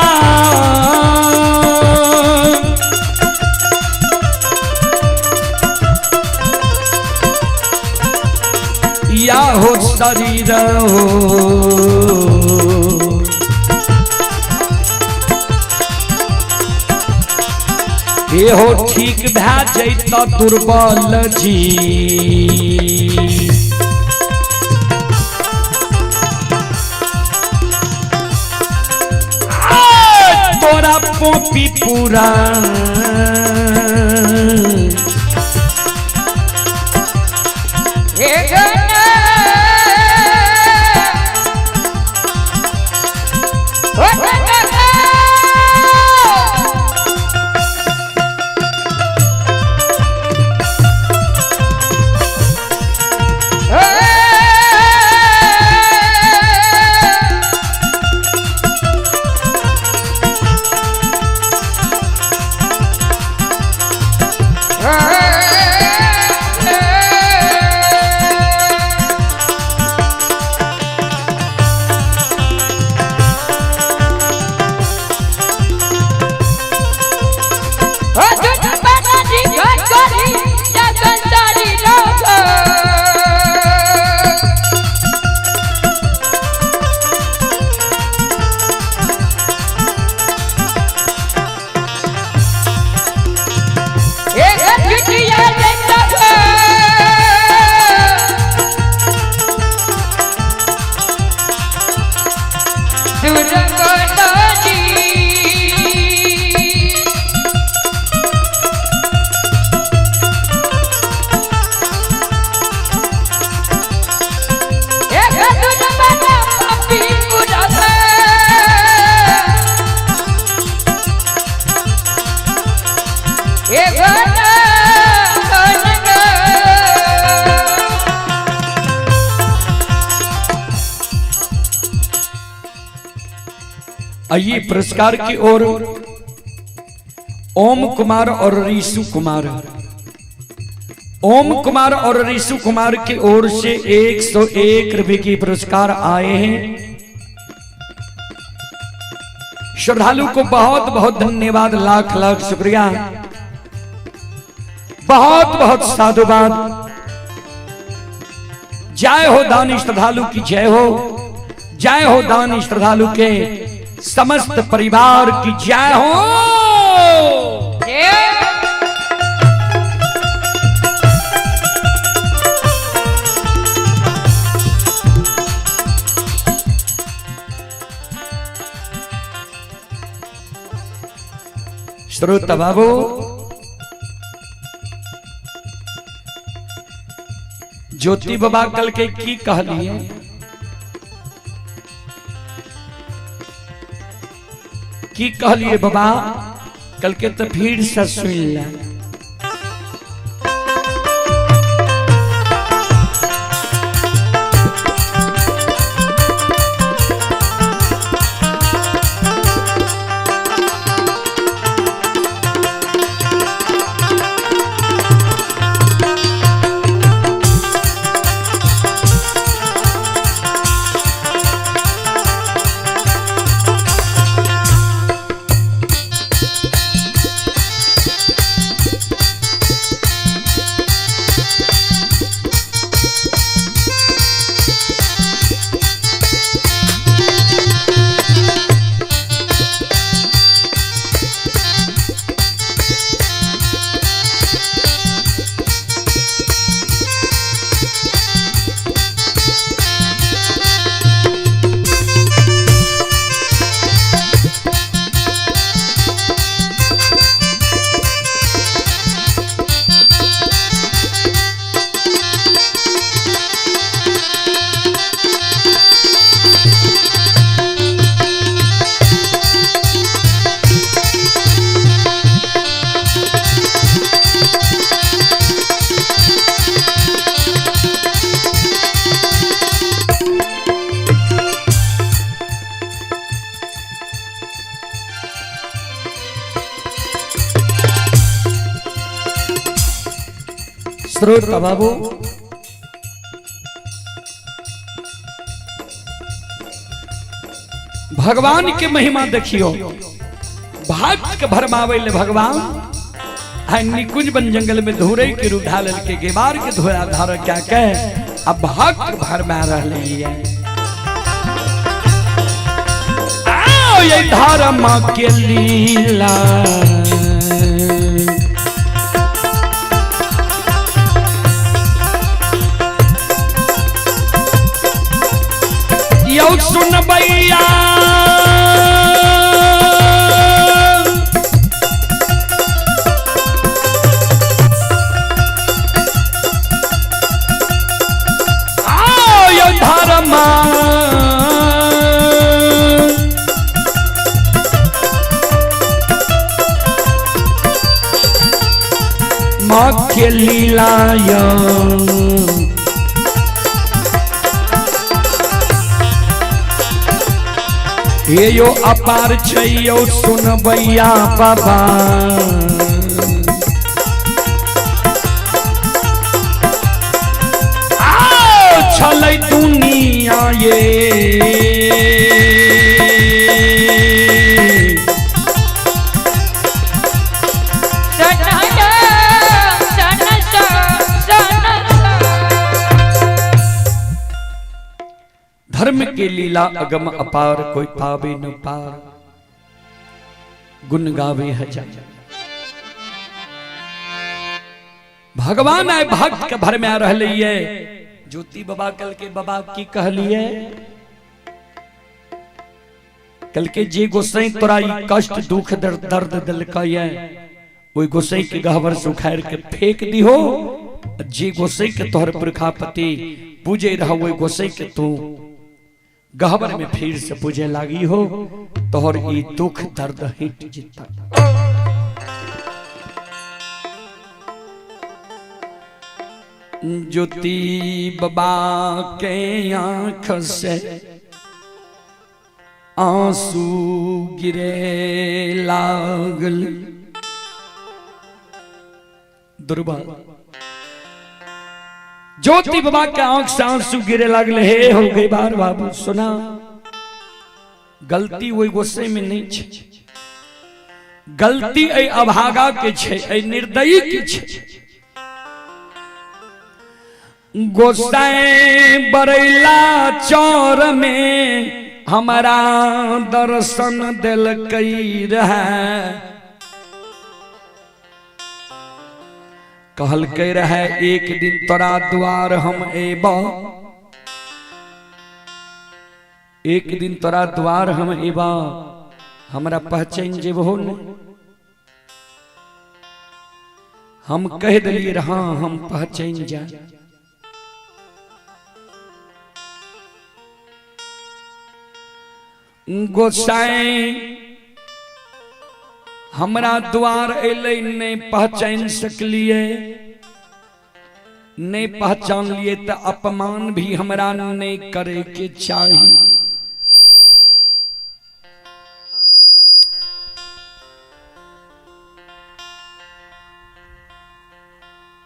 या हो शरीर हो। ये हो ठीक भै जैता दुर्बल जी, तोरा पोपी पूरा आइए पुरस्कार की ओर ओम कुमार और ऋषु कुमार, ओम कुमार और ऋषु कुमार की ओर से 101 रुपए की पुरस्कार आए हैं। श्रद्धालु को बहुत बहुत धन्यवाद, लाख लाख शुक्रिया, बहुत बहुत साधुवाद। जय हो दानी श्रद्धालु की जय हो, जय हो दानी श्रद्धालु के समस्त परिवार की जय हो। श्रोता बाबू, ज्योति बाबा कल के की कहलिए, की कहलिए बाबा कल के तो भीड़ से सुन ले। श्रोता बाबू, भगवान की महिमा देखियो, भक्त के भरमावे ले भगवान निकुंज बन जंगल में धोरे के रूप ढाल के गेवार के धोया धार क्या कह, अब भक्त भरमा रही है। आओ ये धारा माँ के लीला, यो सुन भैया आओ यो धर्मा माँ के लीला ये यो अपार छैयो सुन भैया बाबा, आओ छलै दुनिया ये धर्म के लीला अगम अपार, कोई पावे न पार, गुण गावे हजार। भगवान आए भक्त के भर में आ रही है। ज्योति बाबा कल के बाबा की कहलिए, कल के जे गोसाई तोरा कष्ट दुख दर्द दिल का वही गोसाई के गहवर सुखार के फेंक दी हो। जे गोसाई के तोहर पुरखापति पूजे रहा वही गोसाई के तू गहवर में फिर से पूजे लागी हो, तोहर ई दुख दर्द हिट जिता। ज्योति बाबा के आंख से आंसू गिरे लागल। दुर्बा ज्योति बाबा के आंख से आंसू गिरे लागले। हे हो गई बार बाबू सुना, गलती वही गुस्से में नहीं छे, गलती ऐ अभागा के छे, ऐ निर्दयी के छे। गोसाई बरैला चौर में हमारा दर्शन दिल कई रहे, कहल कह रहे एक दिन तोरा द्वार हम एबा, एक दिन तोरा द्वार हम एबा, हमरा पहचान जेबहो ने। हम कह दिलिए हाँ हम पहचान जा। गोसाई हमरा द्वार अले नहीं पहचान सकलिए, नहीं पहचान लिए तो अपमान भी हमरा नहीं करे के चाहिए।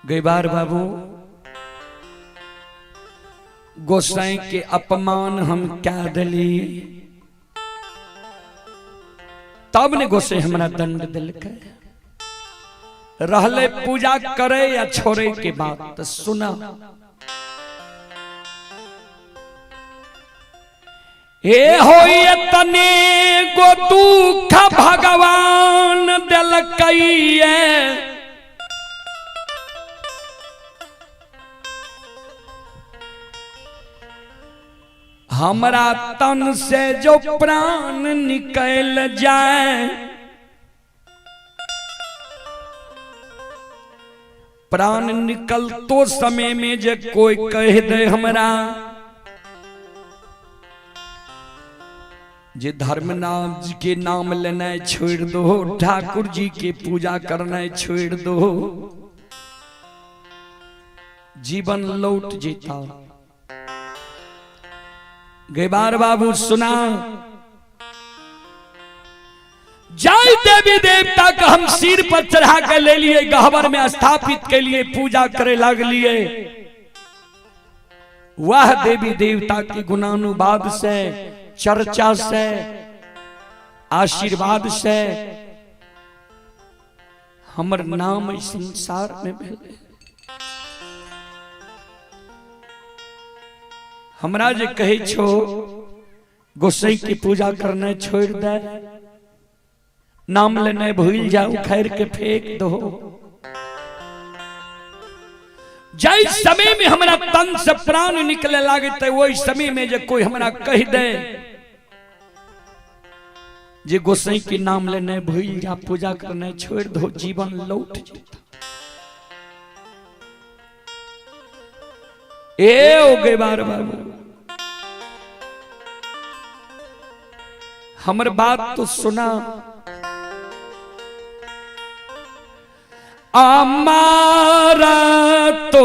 गई बार बाबू गोसाई के अपमान हम क्या दिली, तब ने गोसाई हमरा दंड दिल के। रहले पूजा करे या छोड़े के बात तो सुना। हे होई तने गो दुख भगवान दिल कइए, हमरा तन से जो प्राण निकल जाए, प्राण निकल तो समय में जे कोई कह दे हमरा जे धर्मनाथ जी के नाम लेना छोड़ दो, ठाकुर जी के पूजा करना छोड़ दो, जीवन लौट जेता। गेबार बाबू सुना, जय देवी देवता का हम सिर पर चढ़ा के ले लिए, गहवर में स्थापित के लिए पूजा करे लगलिए। वह देवी देवता के गुणानुवाद से, चर्चा से, आशीर्वाद से हमर नाम इस संसार में भेले। हमरा जे कहे छो गोसाई की पूजा करना छोड़ दे, नाम लेने भूल जाओ, खैर के फेंक दो। जिस समय में हमरा तन से प्राण निकले लागे वही समय में जे कोई हमरा कह दे जे गोसाई के नाम लेने भूल जा, पूजा करना छोड़ दो, जीवन लौट जाता। ए हो गए बार बाबू, हमर बात तो सुना। हमारा तो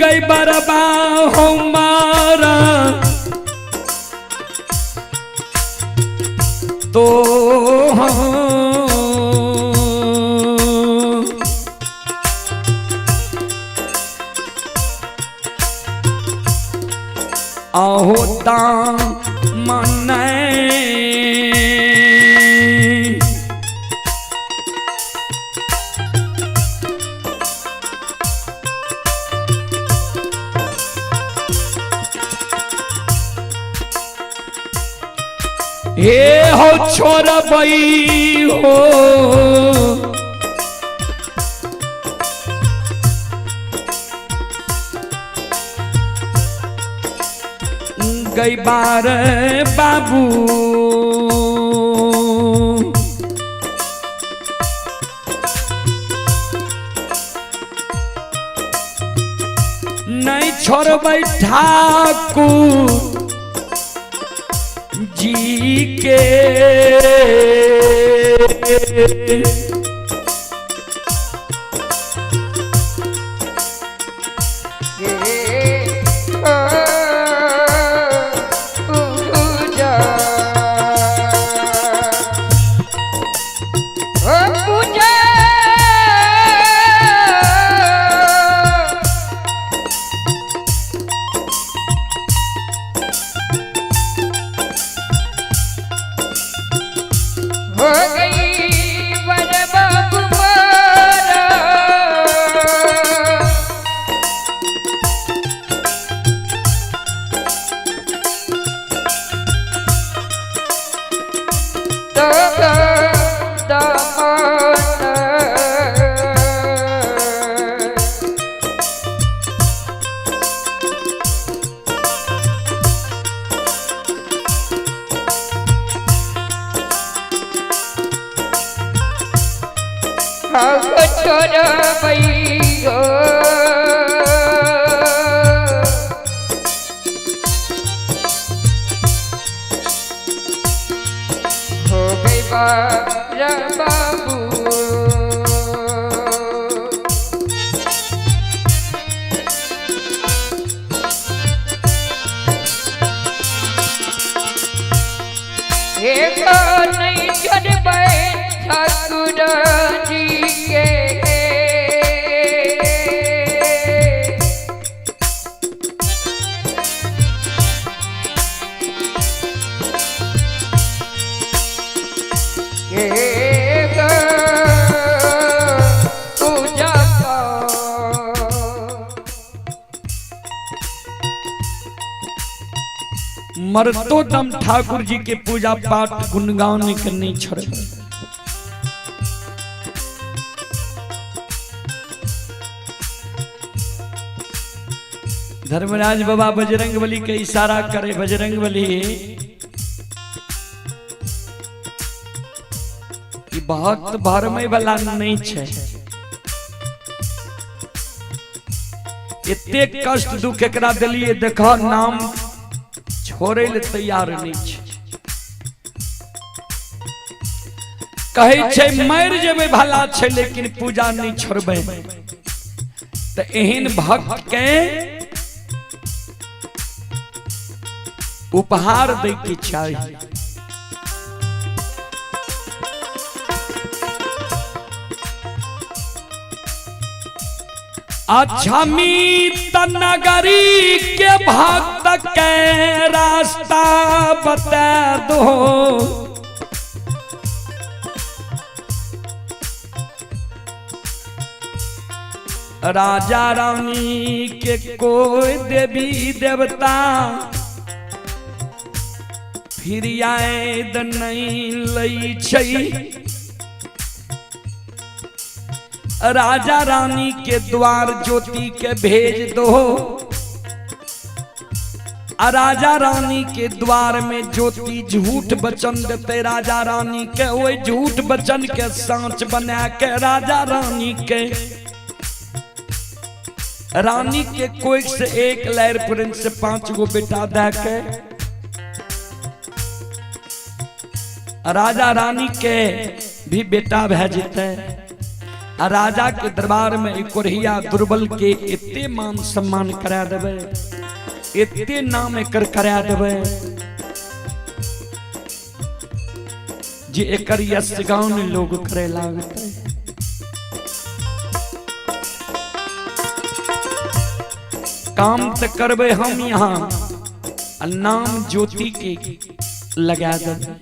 गई बरबा हमारा तो होता मन हे हो छोरा बई हो गई बार बाबू नहीं छोड़ ठाकुर जी के मरतो दम ठाकुर जी के पूजा पाठ गुणगान नहीं छोड़े। धर्मराज बाबा बजरंग बली के इशारा करे, बजरंग बली बहुत भरमे वाला नहीं छे, इतने कष्ट दुख एकरा दिलिए, देखो नाम छोड़े ले तैयार नहीं छे। कहे छे मर जेबे भला छे लेकिन पूजा नहीं छोड़बे। तो एहन भक्त के उपहार दे के चाहिए। अच्छा मीत नगरी के भक्त के रास्ता बता दो, राजा रानी के कोई देवी देवता फिर याद नहीं लई छई। राजा रानी के द्वार ज्योति के भेज दो, राजा रानी के द्वार में ज्योति झूठ वचन देते, राजा रानी के वही झूठ वचन के सांच बना के राजा रानी के कोई से एक लहर प्रिंस से 5 गो बेटा दे के राजा रानी के भी बेटा भेजते। राजा के दरबार में एक कोरिया दुर्बल के इतने मान सम्मान करा देवे, इतने नाम एकर करा देवे जे एकर यश गाँव में लोग करे लागते। काम तो करबे हम यहाँ, नाम ज्योति के लगा देवे।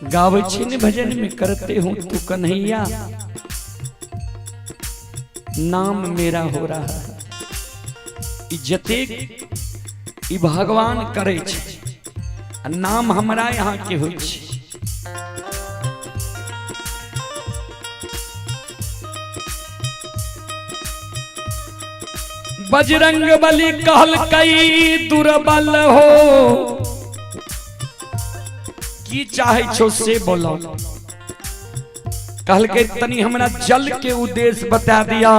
गावे छिन भजन में करते हूँ तू कन्हैया, नाम मेरा हो रहा है। जते ई भगवान करे छे, नाम हमरा यहाँ के हो छे। बजरंग बली कहल कई दुर्बल हो, की चाहे छो से बोलो। कहल के तनी हमरा जल के उद्देश्य बता दिया।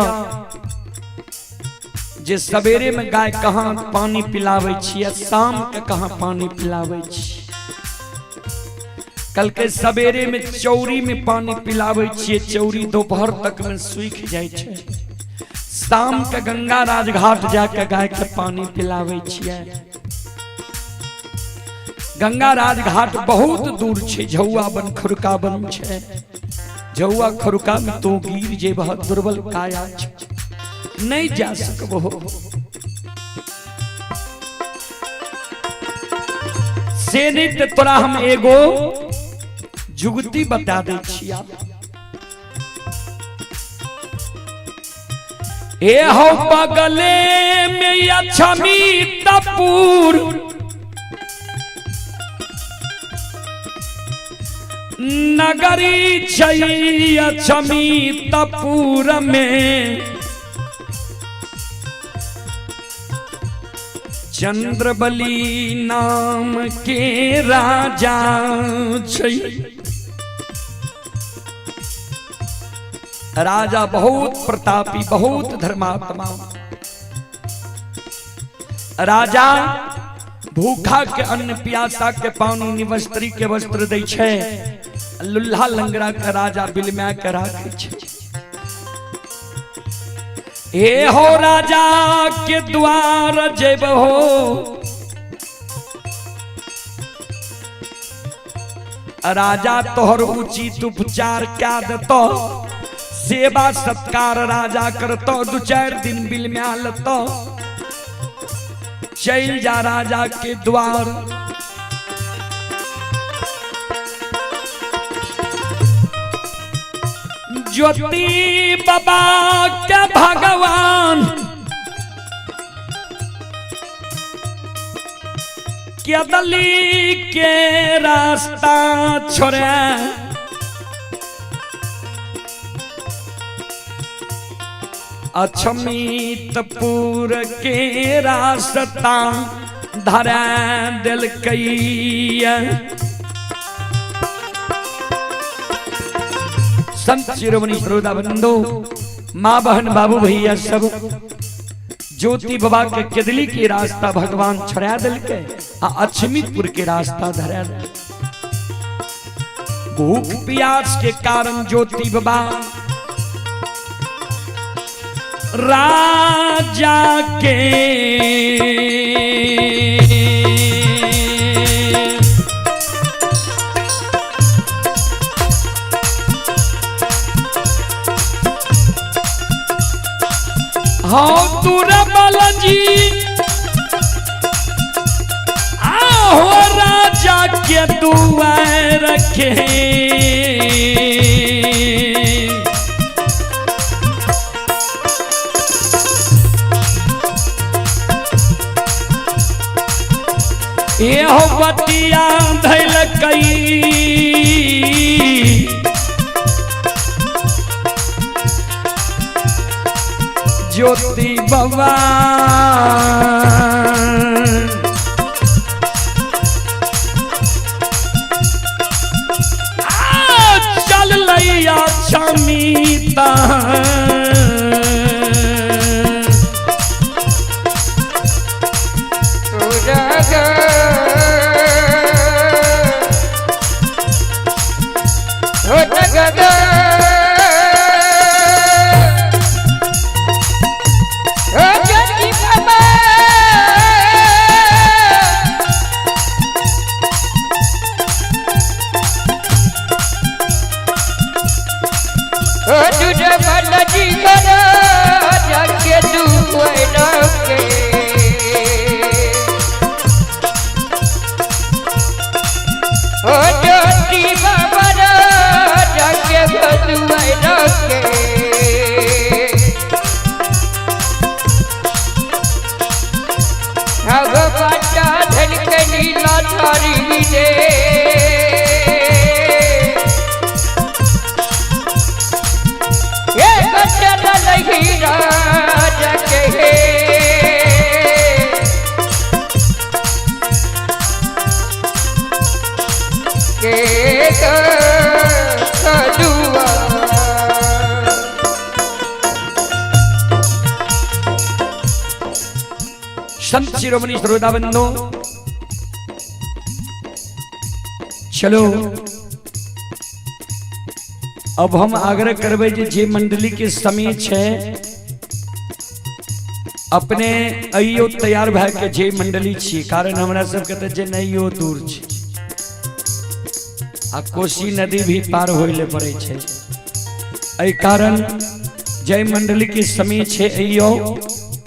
जे सवेरे में गाय कहाँ पानी पिलावे छियै, शाम के कहाँ पानी पिलावे छियै। कल के सवेरे में चौरी में पानी पिलावे छियै, चौरी दोपहर तक में सूख जाए छै। शाम के गंगा राज घाट जाके गाय के पानी पिलावे छियै। गंगा राज घाट बहुत दूर छै, झौआ बन खुरका बन छै। झौआ खुरका में तो गिर जे बहुत दुर्बल काया छै, नहीं जा सकबो। से नहीं तो तोरा हम एगो जुगती बता दे छिया। ए हो बगले में अछमी तपुर, नगरी छै अछमी तपुर में, चंद्रबली नाम के राजा छै। राजा बहुत प्रतापी, बहुत धर्मात्मा। राजा भूखा के अन्न, प्यासा के पानी, निवस्त्री के वस्त्र दै छै। लुल्हा लंगड़ा के राजा बिलमा के राखे छै। हे हो राजा के द्वार जेब हो, राजा तोहर उचित उपचार क्या देतो, सेवा सत्कार राजा करतो। 2-4 दिन बिलमा लतो, चल जा राजा के द्वार। ज्योति बाबा के भगवान के दली के रास्ता छोड़े, अछमीतपुर के रास्ता धरा दिल कई। संत शिरोमणि श्रोता बंधु, माँ बहन बाबू भैया सब ज्योति बाबा के केदली के रास्ता भगवान छोड़ा दिल के, अछमीतपुर के रास्ता धरा। भूख प्यास के कारण ज्योति बाबा राजा के हाँ तुरा बालाजी आओ राजा के दुआर रखे। ये हो बतिया धैल कई, ज्योति बाबा चल लैया छमीता, संत शिरोमणि श्रोताबंधो, चलो अब हम आग्रह करबे जे मंडली के समय छे अपने अइयो तैयार भए के जे मंडली छी, कारण हमरा सब के जे नहियो दूर छी आ कोसी नदी भी पार होइले पड़े छे। एहि कारण जय मंडली के समय छे अइयो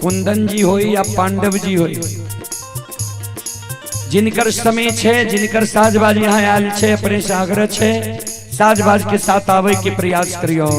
कुंदन जी हो या पांडव जी हो, जिनकर समय छे जिनकर साजबाज यहाँ आयल छे अपने से आग्रह छे साजबाज के साथ आवे के प्रयास करियो।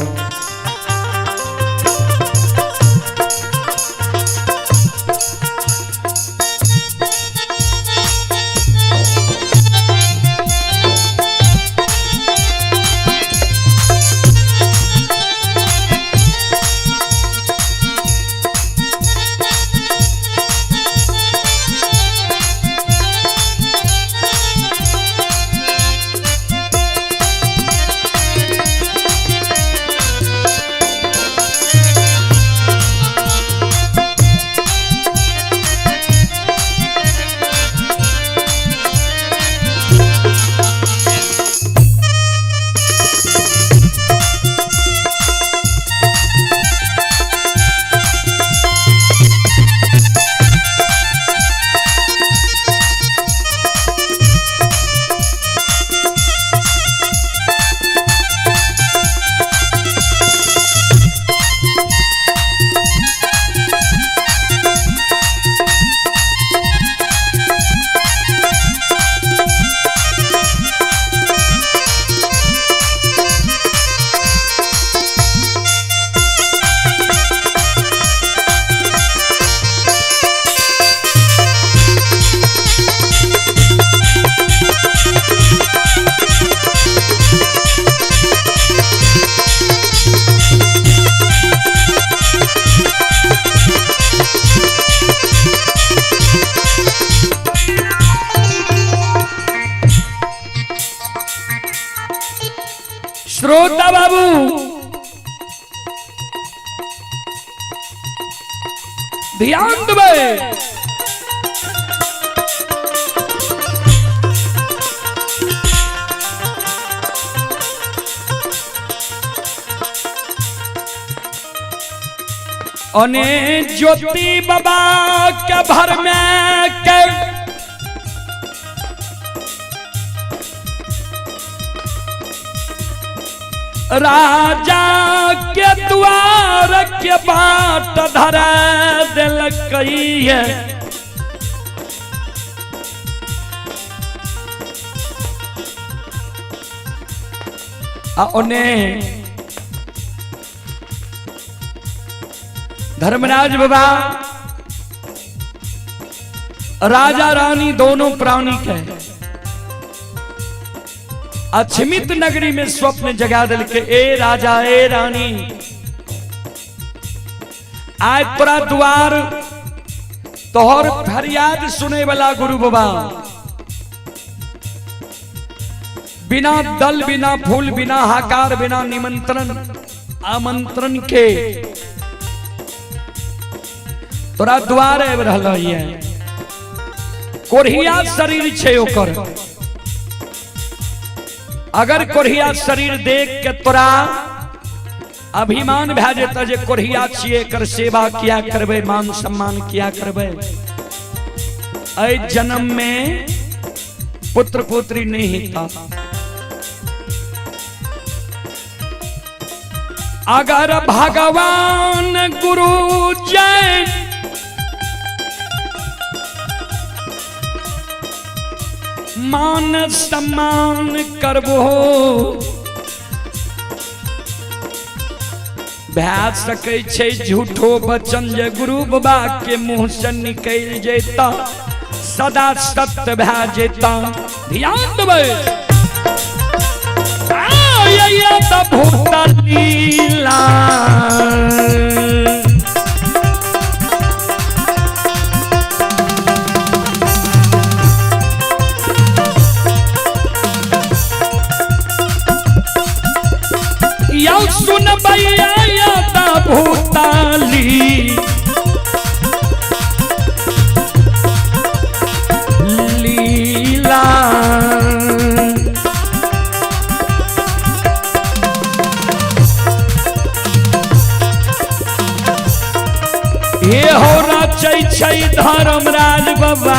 श्रोता बाबू ध्यान देवे, अने ज्योति बाबा के भर में के राजा के द्वार के बाट धरा दिलकई है, उन्हें धर्मराज बाबा राजा रानी दोनों प्राणी के अछमित नगरी में स्वप्न जगा दिल के ए राजा ए रानी आज तोरा द्वार तोहर फरियाद सुने वाला गुरु बाबा बिना दल बिना फूल बिना हाकार बिना निमंत्रण आमंत्रण के तोरा द्वार आबि रहल है। कोढ़िया शरीर छे ओकर, अगर कोढ़िया शरीर देख के तोरा अभिमान भे जेता जे कोढ़िया छिए कर सेवा किया करबे मान सम्मान किया करबे, ऐ जन्म में पुत्र पुत्री नहीं था। अगर भगवान गुरु जय मान सम्मान करबो भै सकै छै झूठो वचन जे गुरु बाबा के मुंह से निकल जेता सदा सत्य भै जेता। ध्यान देबै आया त भूत लीला सुन भैया भूताली हे हो रचै छै धर्मराज बाबा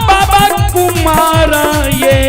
बाबा कुमार ये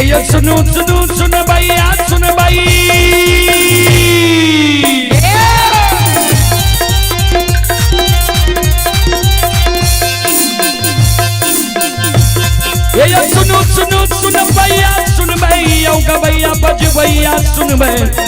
ये सुनो सुनो सुन भैया सुन भाई ये सुनो सुनो सुन भैया सुन भैया भैया बज भैया सुन भाई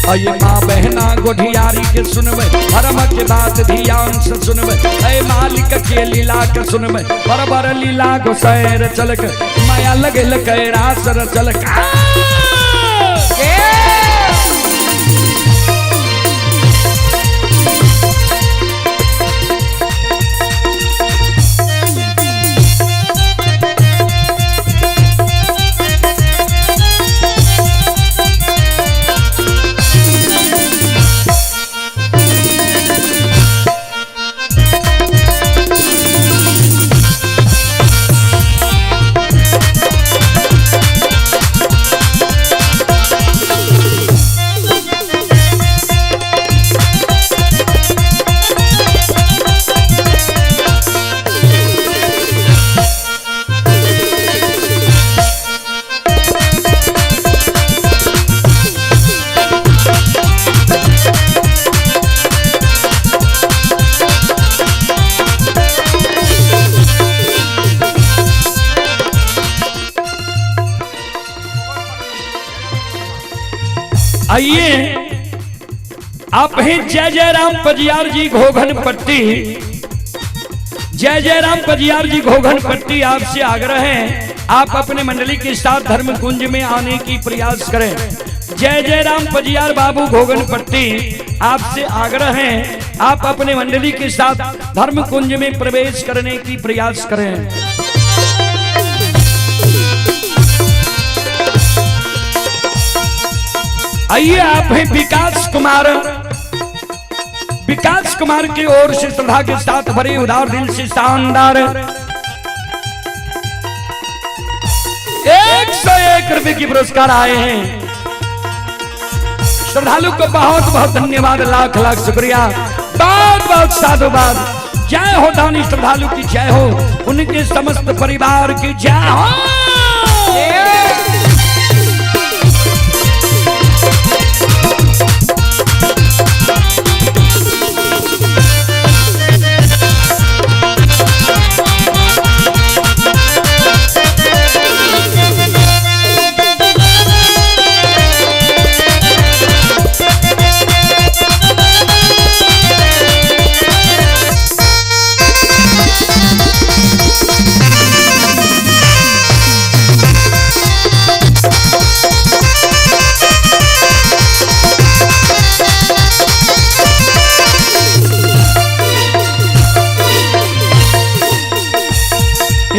अये माँ बहना गोढ़ियारी के सुनबे धर्म के बात ध्यान से सुनबे अये मालिक के लीला के सुनबे बरबर लीला को सैर चलक माया लगे लकैरा सर चलक आइए आप हैं जय जय राम पजियार जी घोघन पट्टी जय जय राम पजियार जी घोघन पट्टी आपसे आग्रह है आप अपने मंडली के साथ धर्म कुंज में आने की प्रयास करें। जय जय राम पजियार बाबू घोघन पट्टी आपसे आग्रह है आप अपने मंडली के साथ धर्म कुंज में प्रवेश करने की प्रयास करें। आइए आप हैं विकास कुमार की ओर से श्रद्धा के साथ बड़े उदार दिल से शानदार 101 रुपए की पुरस्कार आए हैं। श्रद्धालु को बहुत बहुत धन्यवाद लाख लाख शुक्रिया बहुत बहुत साधुवाद। जय हो दानी श्रद्धालु की जय हो उनके समस्त परिवार की जय हो।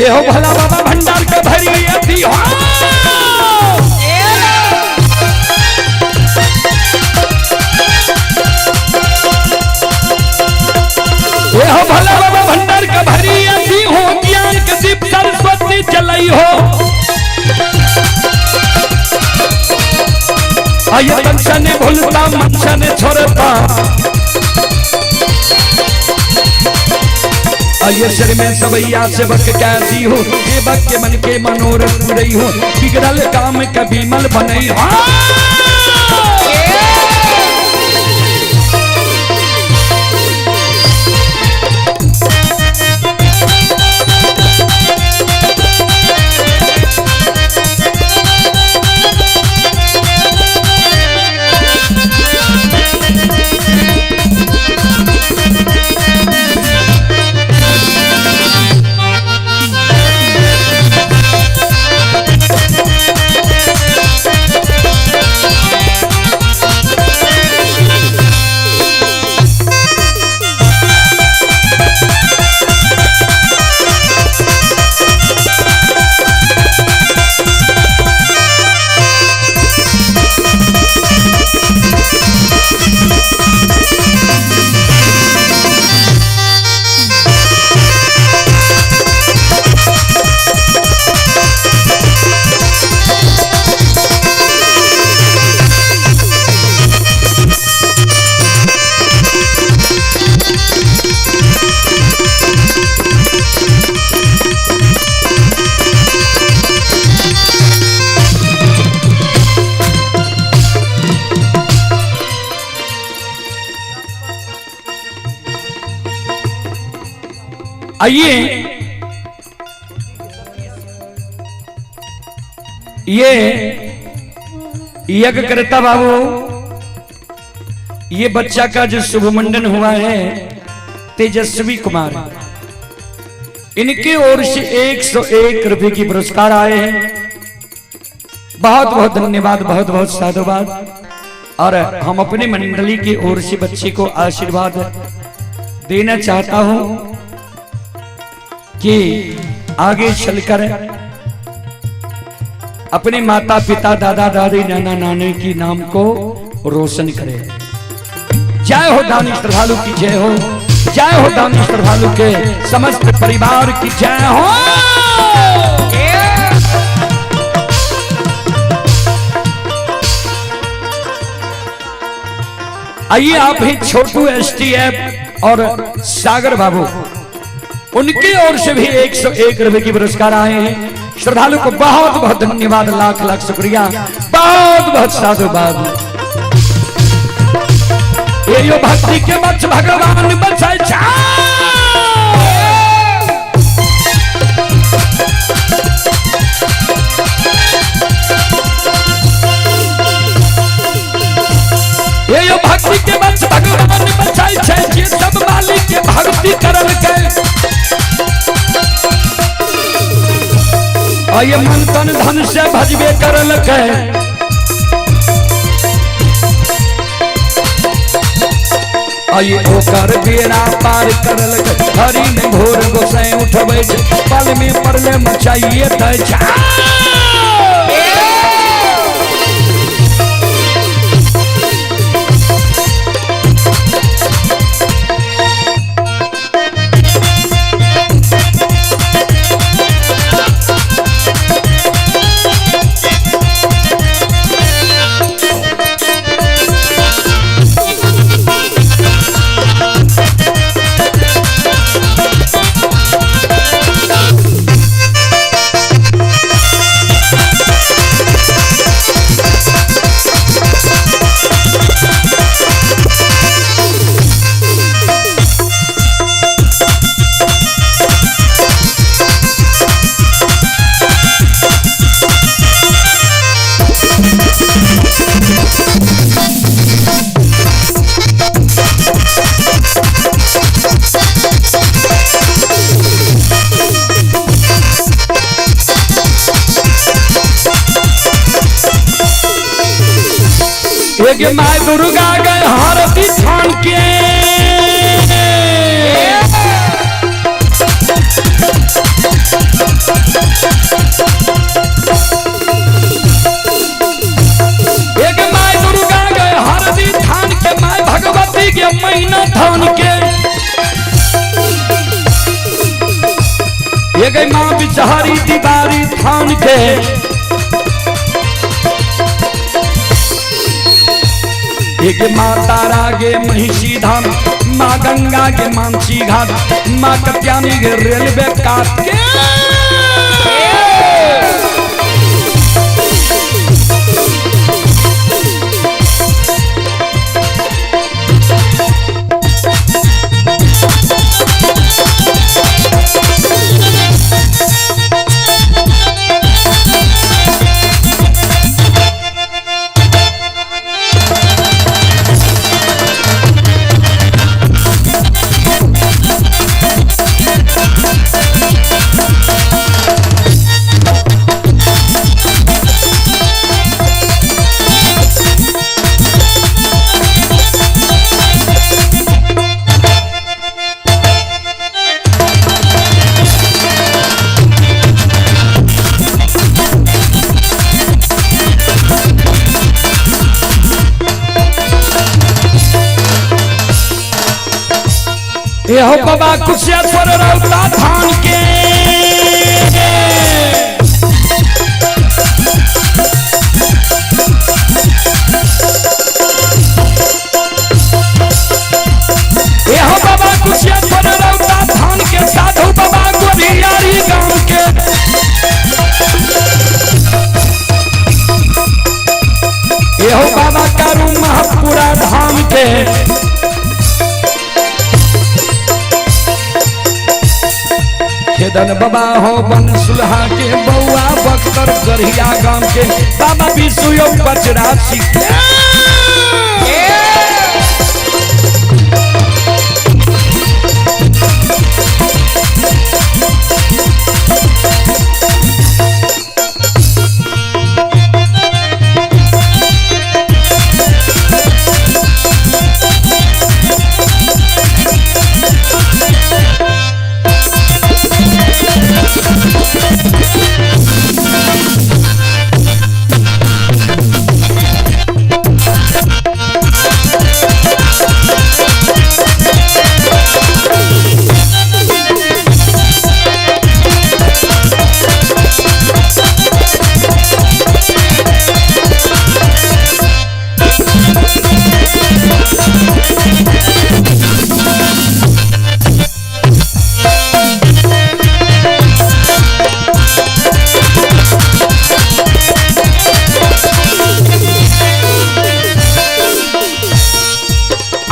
ये हो भला बाबा भंडार का भरी अति हो ये हो भला बाबा भंडार का भरी अति हो ज्ञान के दीप सरस्वती जलाई हो आये तंसा ने भूलता मनसा ने छोड़ता आये सिर में सबैया से बक कैसी हो ये बक के मन के मनोरथ पूरी हो बिगड़ल काम कभी मल बनई हो आइए ये यज्ञ करता बाबू ये बच्चा का जो शुभ मंडन हुआ है तेजस्वी कुमार इनके ओर से 101 रुपए की पुरस्कार आए हैं। बहुत बहुत धन्यवाद बहुत बहुत साधुवाद और हम अपने मंडली की ओर से बच्चे को आशीर्वाद देना चाहता हूं कि आगे चलकर अपने माता पिता दादा दादी नाना नानी की नाम को रोशन करे। जय हो दानी श्रद्धालु की जय हो, जय हो दानी श्रद्धालु के समस्त परिवार की जय हो। आइए आप ही छोटू STF और सागर बाबू उनकी ओर से भी 101 रुपए की पुरस्कार आए हैं। श्रद्धालु को बहुत बहुत धन्यवाद, लाख लाख शुक्रिया, बहुत बहुत साधुवाद। ये यो भक्ति के बच भगवान बचाए ये यो भक्ति के बच भगवान बचाए ये सब मालिक के भक्ति करल के आये मन तन धन से भजबे करल के आये ओकर बेड़ा पार करल के हरि में घोर गोसाई उठबै पल में परले मचाइए त ये माय दुर्गा गए हारती छान के महीना धान के ये गई माँ बिचारी दीवारी धान के एक माँ तारा गे महिषी धाम, माँ गंगा के मानसी घाट, माँ कत्यानी के रेलवे काट के ये हो बाबा कुशेश्वर रौता धान के ये हो बाबा कुशेश्वर रौता धान के साधु बाबा गोरियारी गांव के ये हो बाबा कारू महापुरा धाम के खेदन बाबा हो बन सुलहा के बउआ बख्तर गढ़िया गांव के बाबा विष्णु बचरा सीखे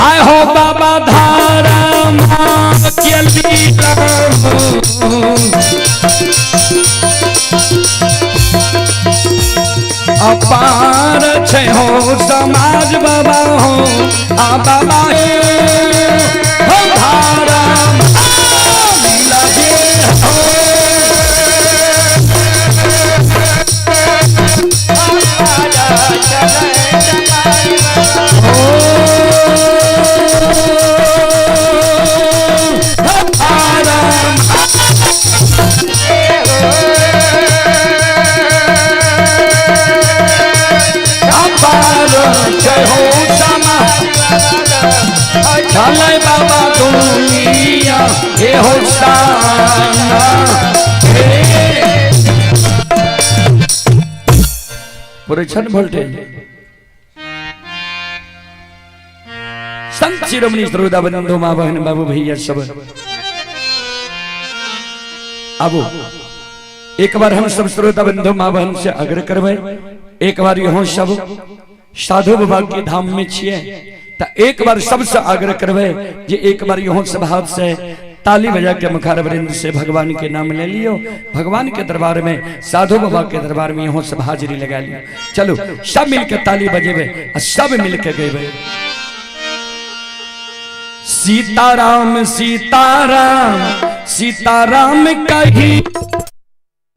आय हो बाबा धारा माँ के लीला अपार छे हो समाज बाबा हो आ बाबा हो धारा लगे चले बाबा दुनिया हे होशाना पूरे छन वोल्टेज संत शिरोमणि श्रोता बंधु माँ बहन बाबू भैया सब अब एक बार हम सब श्रोता बंधु माँ बहन से आग्रह करबे एक बार यहाँ सब साधु बाबा के धाम में छिए तो एक बार सबसे आग्रह करबे जे एक बार यहाँ सभा से ताली बजा के मुखार वृंद से भगवान के नाम ले लियो, भगवान के दरबार में साधु बाबा के दरबार में यहाँ सब हाजिरी लगा लियो। चलो सब मिलके ताली बजेबे और सब मिलके गएबे सीताराम सीताराम सीताराम कही